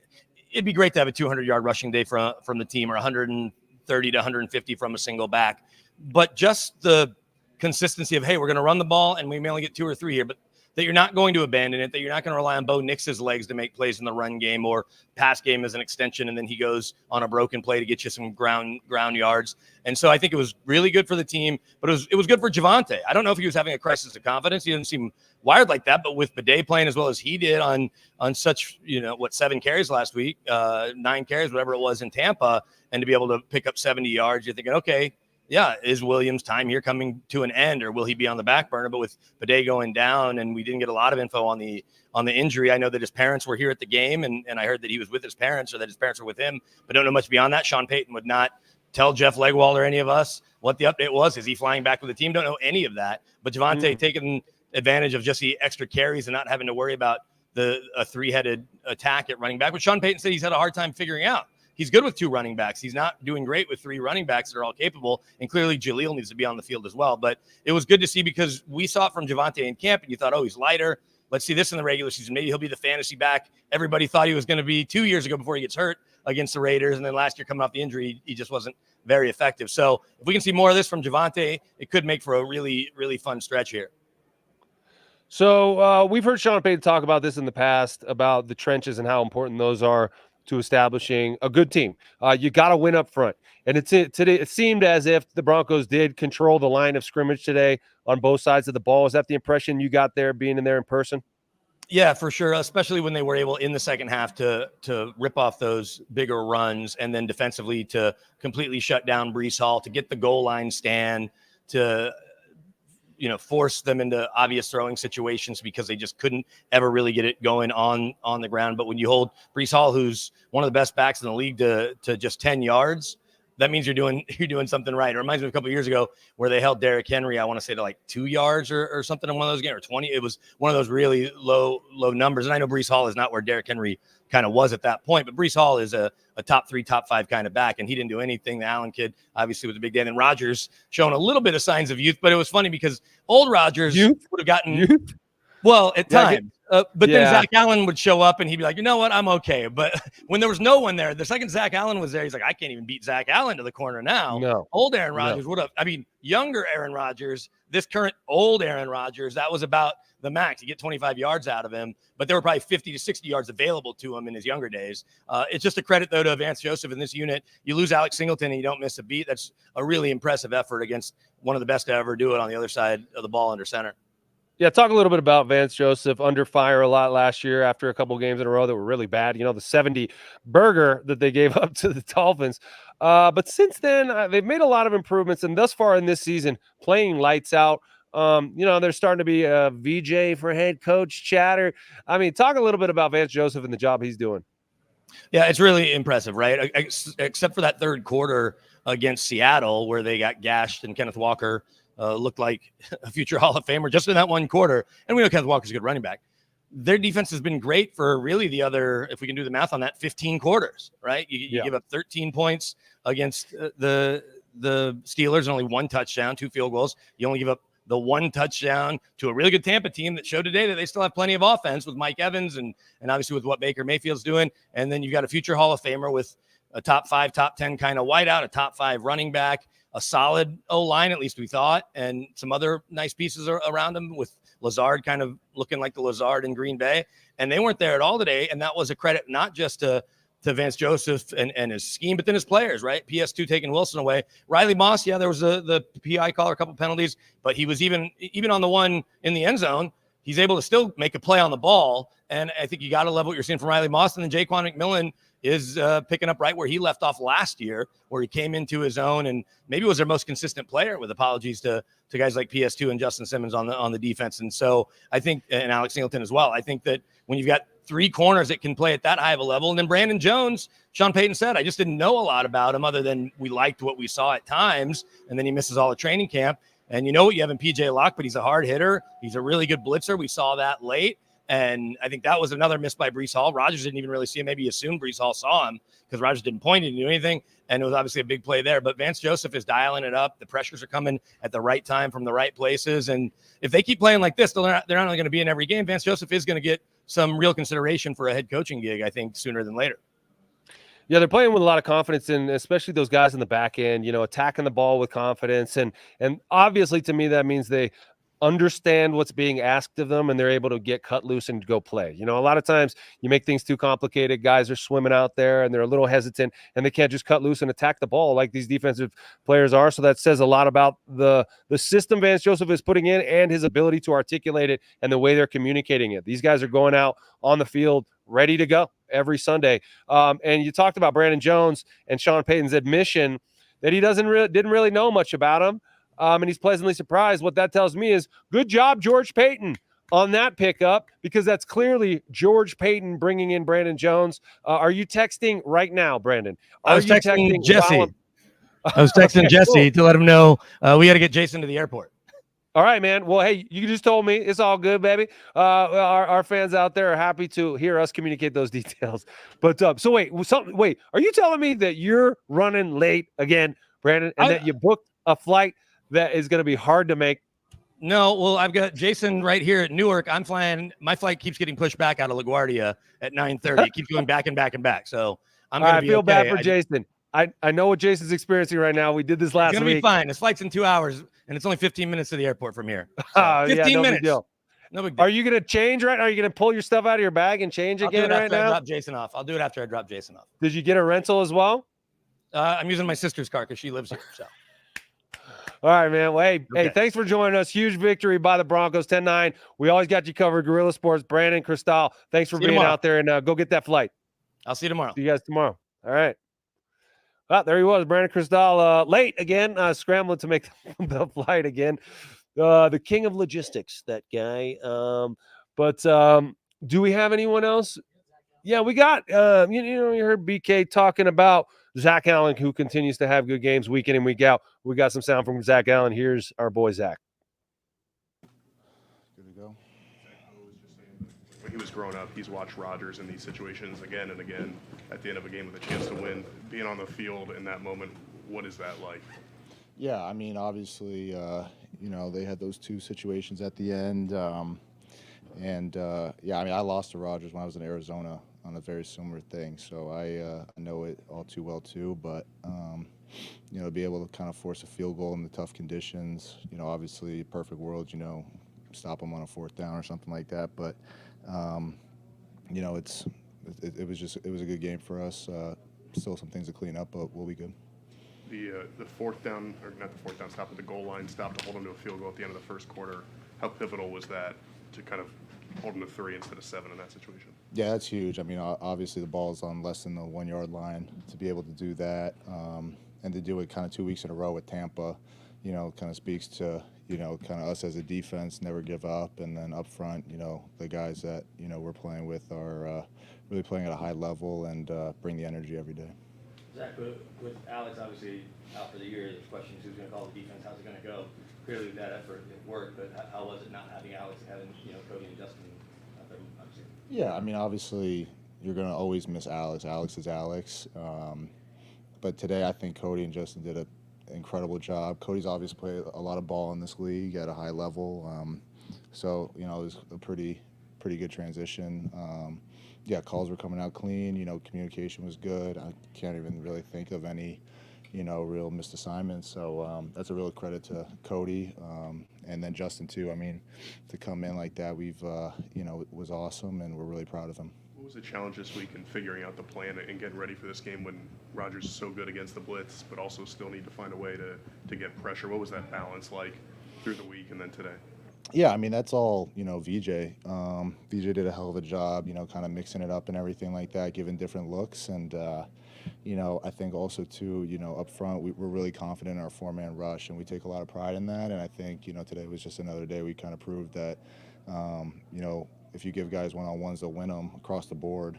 It'd be great to have a 200-yard rushing day from the team, or 130 to 150 from a single back. But just the consistency of, hey, we're going to run the ball, and we may only get 2 or 3 here, but that you're not going to abandon it, that you're not going to rely on Bo Nix's legs to make plays in the run game or pass game as an extension, and then he goes on a broken play to get you some ground yards. And so I think it was really good for the team, but it was good for Javonte. I don't know if he was having a crisis of confidence. He didn't seem wired like that, but with Bidet playing as well as he did on such, 7 carries last week, 9 carries, whatever it was in Tampa, and to be able to pick up 70 yards, you're thinking, okay, yeah, is Williams' time here coming to an end, or will he be on the back burner? But with Bidet going down, and we didn't get a lot of info on the injury. I know that his parents were here at the game, and I heard that he was with his parents, or that his parents were with him, but don't know much beyond that. Sean Payton would not tell Jeff Legwold or any of us what the update was. Is he flying back with the team? Don't know any of that. But Javonte taking advantage of just the extra carries and not having to worry about a 3-headed attack at running back, which Sean Payton said he's had a hard time figuring out. He's good with 2 running backs. He's not doing great with 3 running backs that are all capable, and clearly Jaleel needs to be on the field as well. But it was good to see, because we saw it from Javonte in camp, and you thought, oh, he's lighter. Let's see this in the regular season. Maybe he'll be the fantasy back everybody thought he was going to be 2 years ago before he gets hurt against the Raiders, and then last year coming off the injury, he just wasn't very effective. So if we can see more of this from Javonte, it could make for a really, really fun stretch here. So we've heard Sean Payton talk about this in the past, about the trenches and how important those are to establishing a good team. You got to win up front. And today it seemed as if the Broncos did control the line of scrimmage today on both sides of the ball. Is that the impression you got there being in there in person? Yeah, for sure. Especially when they were able in the second half to rip off those bigger runs, and then defensively to completely shut down Breece Hall, to get the goal line stand, to force them into obvious throwing situations because they just couldn't ever really get it going on the ground. But when you hold Breece Hall, who's one of the best backs in the league, to just 10 yards, that means you're doing something right. It reminds me of a couple of years ago where they held Derrick Henry, I want to say, to like 2 yards or something in one of those games, or 20. It was one of those really low numbers. And I know Breece Hall is not where Derrick Henry kind of was at that point, but Breece Hall is a top 3, top 5 kind of back, and he didn't do anything. The Allen kid obviously was a big day. And Rodgers showing a little bit of signs of youth, but it was funny because old Rodgers would have gotten youth. Well, at times. But then Yeah. Zach Allen would show up and he'd be like, you know what, I'm okay. But when there was no one there, the second Zach Allen was there, he's like, I can't even beat Zach Allen to the corner now. No. Old Aaron Rodgers would have. I mean, younger Aaron Rodgers, this current old Aaron Rodgers, that was about the max. You get 25 yards out of him, but there were probably 50 to 60 yards available to him in his younger days. It's just a credit, though, to Vance Joseph in this unit. You lose Alex Singleton and you don't miss a beat. That's a really impressive effort against one of the best to ever do it on the other side of the ball under center. Yeah, talk a little bit about Vance Joseph, under fire a lot last year after a couple of games in a row that were really bad. The 70 burger that they gave up to the Dolphins. But since then, they've made a lot of improvements. And thus far in this season, playing lights out. There's starting to be a VJ for head coach chatter. I mean, talk a little bit about Vance Joseph and the job he's doing. Yeah, it's really impressive, right? Except for that third quarter against Seattle where they got gashed and Kenneth Walker looked like a future Hall of Famer just in that one quarter. And we know Kenneth Walker's a good running back. Their defense has been great for really the other, if we can do the math on that, 15 quarters, right? You give up 13 points against the Steelers and only 1 touchdown, 2 field goals. You only give up the 1 touchdown to a really good Tampa team that showed today that they still have plenty of offense with Mike Evans and obviously with what Baker Mayfield's doing. And then you've got a future Hall of Famer with a top 5, top 10 kind of wideout, a top 5 running back, a solid O-line, at least we thought, and some other nice pieces around him with Lazard kind of looking like the Lazard in Green Bay. And they weren't there at all today. And that was a credit not just to Vance Joseph and his scheme, but then his players, right? PS2 taking Wilson away. Riley Moss, there was the PI call or a couple penalties, but he was even on the one in the end zone, he's able to still make a play on the ball. And I think you got to love what you're seeing from Riley Moss. And then Jaquan McMillan is picking up right where he left off last year, where he came into his own and maybe was their most consistent player, with apologies to guys like PS2 and Justin Simmons on the defense. And so I think, and Alex Singleton as well, I think that when you've got 3 corners that can play at that high of a level, and then Brandon Jones, Sean Payton said, I just didn't know a lot about him other than we liked what we saw at times, and then he misses all the training camp. And you know what you have in PJ Locke, but he's a hard hitter. He's a really good blitzer. We saw that late. And I think that was another miss by Breece Hall. Rodgers didn't even really see him. Maybe he assumed Breece Hall saw him because Rodgers didn't point, he didn't do anything. And it was obviously a big play there. But Vance Joseph is dialing it up. The pressures are coming at the right time from the right places. And if they keep playing like this, they're not only going to be in every game. Vance Joseph is going to get some real consideration for a head coaching gig, I think, sooner than later. Yeah, they're playing with a lot of confidence, and especially those guys in the back end, attacking the ball with confidence. And obviously, to me, that means they understand what's being asked of them and they're able to get cut loose and go play. A lot of times you make things too complicated. Guys are swimming out there and they're a little hesitant and they can't just cut loose and attack the ball like these defensive players are. So that says a lot about the system Vance Joseph is putting in and his ability to articulate it and the way they're communicating it. These guys are going out on the field ready to go every Sunday. And you talked about Brandon Jones and Sean Payton's admission that he didn't really know much about him. And he's pleasantly surprised. What that tells me is good job, George Payton, on that pickup, because that's clearly George Payton bringing in Brandon Jones. Are you texting right now, Brandon? I was texting Jesse. I was texting Jesse to let him know we got to get Jason to the airport. All right, man. Well, hey, you just told me. It's all good, baby. Our fans out there are happy to hear us communicate those details. But so wait, are you telling me that you're running late again, Brandon, and that you booked a flight that is going to be hard to make? No, well, I've got Jason right here at Newark. I'm flying. My flight keeps getting pushed back out of LaGuardia at 9:30. It keeps going back and back and back. So I'm going to be I feel okay. bad for Jason. I know what Jason's experiencing right now. We did this last week. It's going to be fine. His flight's in 2 hours, and it's only 15 minutes to the airport from here. So 15 no big minutes. deal. No big deal. Are you going to change right? Are you going to pull your stuff out of your bag and change I'll do again it right after I now? drop Jason off. I'll do it after I drop Jason off. Did you get a rental as well? I'm using my sister's car because she lives here. So. All right, man. Well, hey, Okay. thanks for joining us. Huge victory by the Broncos, 10-9. We always got you covered. Guerilla Sports, Brandon, Cristal, thanks for being out there, and go get that flight. I'll see you tomorrow. See you guys tomorrow. All right. Well, there he was, Brandon Cristal, late again, scrambling to make the flight again. The king of logistics, that guy. But do we have anyone else? Yeah, we got, you heard BK talking about Zach Allen, who continues to have good games week in and week out. We got some sound from Zach Allen. Here's our boy, Zach. Good to go. When he was growing up, he's watched Rodgers in these situations again and again at the end of a game with a chance to win. Being on the field in that moment, what is that like? Yeah, I mean, obviously, they had those two situations at the end. Yeah, I mean, I lost to Rodgers when I was in Arizona on a very similar thing, so I know it all too well too. But be able to kind of force a field goal in the tough conditions, obviously, perfect world, stop them on a fourth down or something like that. But it was a good game for us. Still some things to clean up, but we'll be good. The fourth down, or not the fourth down stop at the goal line, stop to hold them to a field goal at the end of the first quarter. How pivotal was that to kind of hold them to 3 instead of 7 in that situation? Yeah, that's huge. I mean, obviously the ball is on less than the 1 yard line. To be able to do that and to do it kind of 2 weeks in a row with Tampa, kind of speaks to, kind of us as a defense, never give up. And then up front, the guys that, we're playing with are really playing at a high level and bring the energy every day. Zach, with Alex obviously out for the year, there's questions who's going to call the defense, how's it going to go? Clearly that effort it worked, but how was it not having Alex and having Cody and Justin out there? Obviously. Yeah, I mean, obviously you're going to always miss Alex. Alex is Alex. But today I think Cody and Justin did an incredible job. Cody's obviously played a lot of ball in this league at a high level. So, it was a pretty good transition. Yeah, calls were coming out clean. Communication was good. I can't even really think of any, real missed assignments. So that's a real credit to Cody and then Justin too. I mean, to come in like that, it was awesome, and we're really proud of him. What was the challenge this week in figuring out the plan and getting ready for this game when Rodgers is so good against the blitz, but also still need to find a way to get pressure? What was that balance like through the week and then today? Yeah, I mean, that's all, VJ. VJ did a hell of a job, kind of mixing it up and everything like that, giving different looks. And, I think also, too, up front, we're really confident in our four-man rush, and we take a lot of pride in that. And I think, today was just another day we kind of proved that, if you give guys one-on-ones, they'll win them across the board.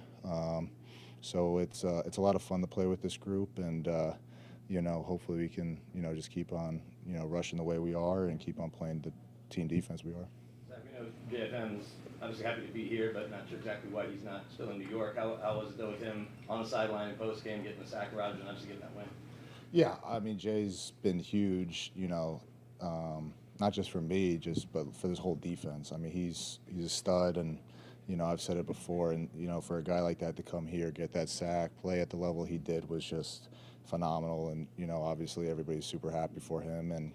So it's a lot of fun to play with this group. And, hopefully we can, just keep on, rushing the way we are and keep on playing the team defense we are. Zach, JFM's obviously happy to be here, but not sure exactly why he's not still in New York. How was it though with him on the sideline in postgame, getting the sack, Rodgers, and obviously getting that win? Yeah, I mean, Jay's been huge, not just for me, but for this whole defense. I mean, he's a stud, and, I've said it before, and, for a guy like that to come here, get that sack, play at the level he did was just phenomenal. And, obviously everybody's super happy for him. And,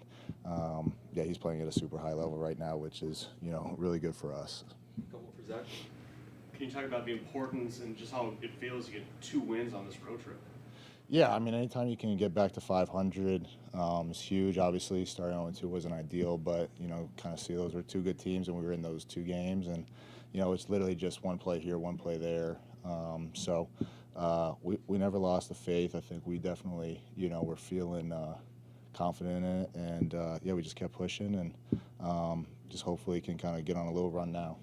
yeah, he's playing at a super high level right now, which is, really good for us. A couple for Zach. Can you talk about the importance and just how it feels to get 2 wins on this road trip? Yeah, I mean, anytime you can get back to 500 is huge. Obviously, starting 0-2 wasn't ideal, but, kind of see those were 2 good teams, and we were in those 2 games. And, it's literally just one play here, one play there. So we never lost the faith. I think we definitely, were feeling confident in it. And, yeah, we just kept pushing, and just hopefully can kind of get on a little run now.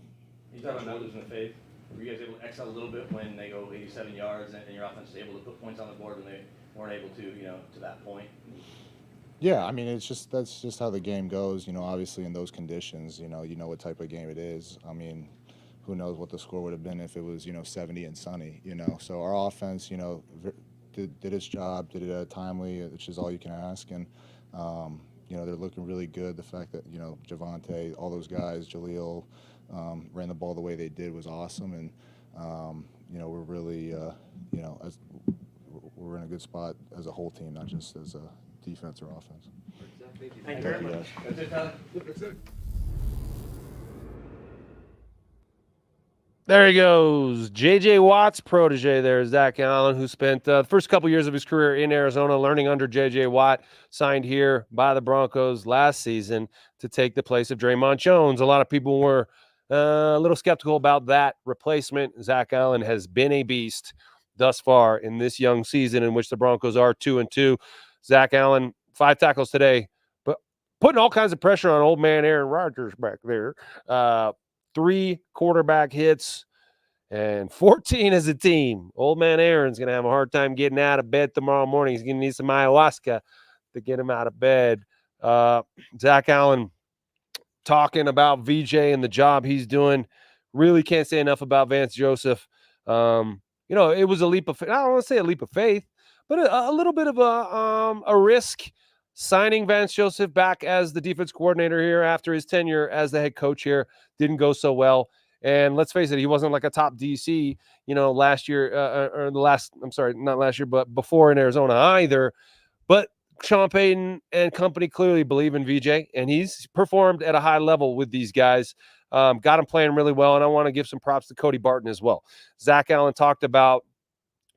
You talk about not losing the faith. Were you guys able to excel a little bit when they go 87 yards and your offense is able to put points on the board when they weren't able to, to that point? Yeah, I mean, that's just how the game goes. Obviously in those conditions, you know what type of game it is. I mean, who knows what the score would have been if it was, 70 and sunny, So our offense, did its job, did it timely, which is all you can ask. And, they're looking really good. The fact that, Javonte, all those guys, Jaleel, ran the ball the way they did was awesome. And, we're really, we're in a good spot as a whole team, not just as a defense or offense. Thank you very much. That's it, Tyler. That's it. There he goes. J.J. Watt's protege there, Zach Allen, who spent the first couple years of his career in Arizona learning under J.J. Watt, signed here by the Broncos last season to take the place of Draymond Jones. A lot of people were a little skeptical about that replacement. Zach Allen has been a beast thus far in this young season in which the Broncos are 2-2. Zach Allen, 5 tackles today, but putting all kinds of pressure on old man Aaron Rodgers back there. 3 quarterback hits and 14 as a team. Old man Aaron's going to have a hard time getting out of bed tomorrow morning. He's going to need some ayahuasca to get him out of bed. Zach Allen talking about VJ and the job he's doing. Really can't say enough about Vance Joseph. It was a leap of faith. I don't want to say a leap of faith, but a little bit of a risk signing Vance Joseph back as the defense coordinator here after his tenure as the head coach here didn't go so well. And let's face it, he wasn't like a top DC, last year not last year, but before in Arizona either. But Sean Payton and company clearly believe in VJ, and he's performed at a high level with these guys. Got him playing really well, and I want to give some props to Cody Barton as well. Zach Allen talked about,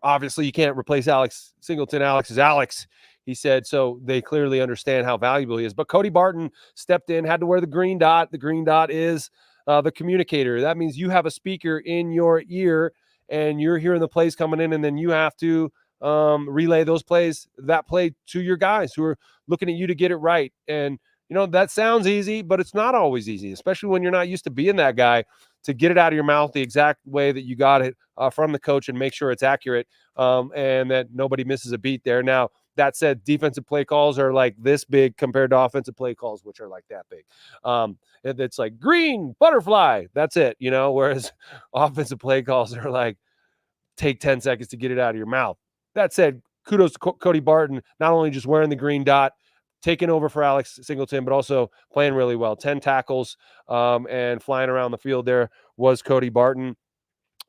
obviously, you can't replace Alex Singleton. Alex is Alex, he said, so they clearly understand how valuable he is. But Cody Barton stepped in, had to wear the green dot. The green dot is the communicator. That means you have a speaker in your ear, and you're hearing the plays coming in, and then you have to relay that play to your guys who are looking at you to get it right. And, that sounds easy, but it's not always easy, especially when you're not used to being that guy, to get it out of your mouth the exact way that you got it from the coach and make sure it's accurate and that nobody misses a beat there. Now, that said, defensive play calls are like this big compared to offensive play calls, which are like that big. It's like green, butterfly. That's it, whereas offensive play calls are like take 10 seconds to get it out of your mouth. That said, kudos to Cody Barton, not only just wearing the green dot, taking over for Alex Singleton, but also playing really well. 10 tackles and flying around the field there was Cody Barton.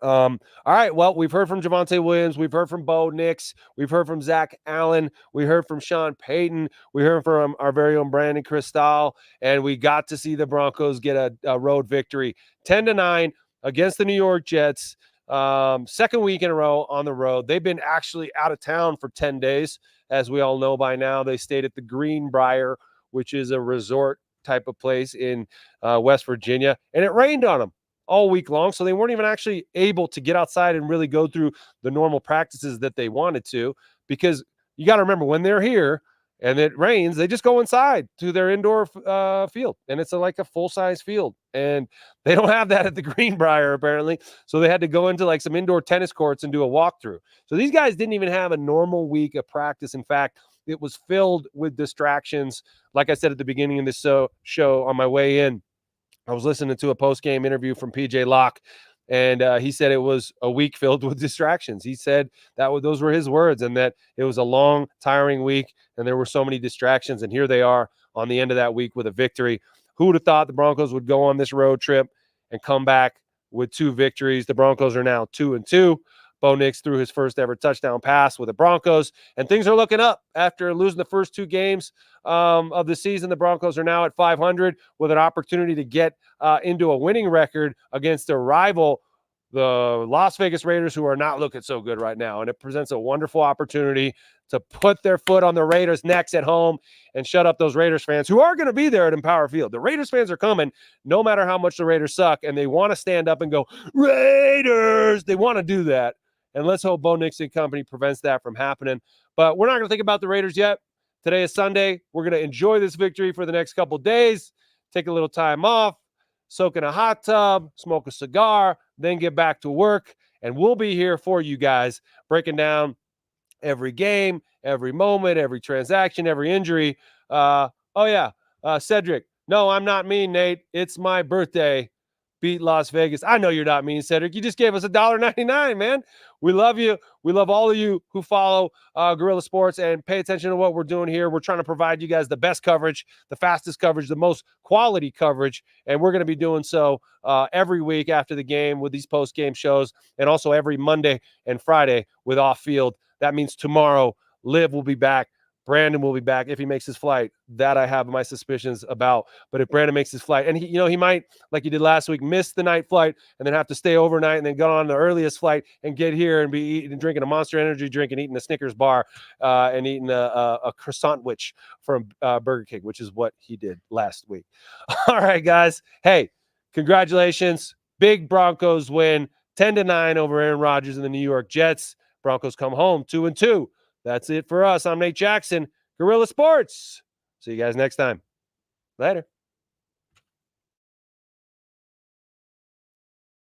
All right, well, we've heard from Javonte Williams. We've heard from Bo Nix. We've heard from Zach Allen. We heard from Sean Payton. We heard from our very own Brandon Cristal, and we got to see the Broncos get a road victory, 10-9 against the New York Jets. Second week in a row on the road. They've been actually out of town for 10 days. As we all know by now, they stayed at the Greenbrier, which is a resort type of place in West Virginia, and it rained on them all week long, so they weren't even actually able to get outside and really go through the normal practices that they wanted to, because you got to remember, when they're here and it rains, they just go inside to their indoor field, and it's like a full-size field, and they don't have that at the Greenbrier apparently, so they had to go into like some indoor tennis courts and do a walkthrough. So these guys didn't even have a normal week of practice. In fact, it was filled with distractions. Like I said at the beginning of this show on my way in, I was listening to a post-game interview from PJ Locke, and he said it was a week filled with distractions. He said those were his words, and that it was a long, tiring week, and there were so many distractions, and here they are on the end of that week with a victory. Who would have thought the Broncos would go on this road trip and come back with 2 victories? The Broncos are now 2-2. Bo Nix threw his first ever touchdown pass with the Broncos, and things are looking up after losing the first 2 games of the season. The Broncos are now at 500 with an opportunity to get into a winning record against their rival, the Las Vegas Raiders, who are not looking so good right now. And it presents a wonderful opportunity to put their foot on the Raiders' necks at home and shut up those Raiders fans who are going to be there at Empower Field. The Raiders fans are coming no matter how much the Raiders suck, and they want to stand up and go, Raiders! They want to do that. And let's hope Bo Nix and company prevents that from happening. But we're not going to think about the Raiders yet. Today is Sunday. We're going to enjoy this victory for the next couple days, take a little time off, soak in a hot tub, smoke a cigar, then get back to work. And we'll be here for you guys, breaking down every game, every moment, every transaction, every injury. Cedric. No, I'm not mean, Nate. It's my birthday. Beat Las Vegas. I know you're not mean, Cedric. You just gave us $1.99, man. We love you. We love all of you who follow Guerilla Sports and pay attention to what we're doing here. We're trying to provide you guys the best coverage, the fastest coverage, the most quality coverage, and we're going to be doing so every week after the game with these post-game shows, and also every Monday and Friday with Off Field. That means tomorrow, Liv will be back Brandon will be back if he makes his flight. That I have my suspicions about. But if Brandon makes his flight, and he might, like he did last week, miss the night flight and then have to stay overnight and then go on the earliest flight and get here and be eating, drinking a Monster Energy drink and eating a Snickers bar and eating a croissant witch from Burger King, which is what he did last week. All right, guys. Hey, congratulations. Big Broncos win, 10-9 over Aaron Rodgers and the New York Jets. Broncos come home 2-2. That's it for us. I'm Nate Jackson, Guerilla Sports. See you guys next time. Later.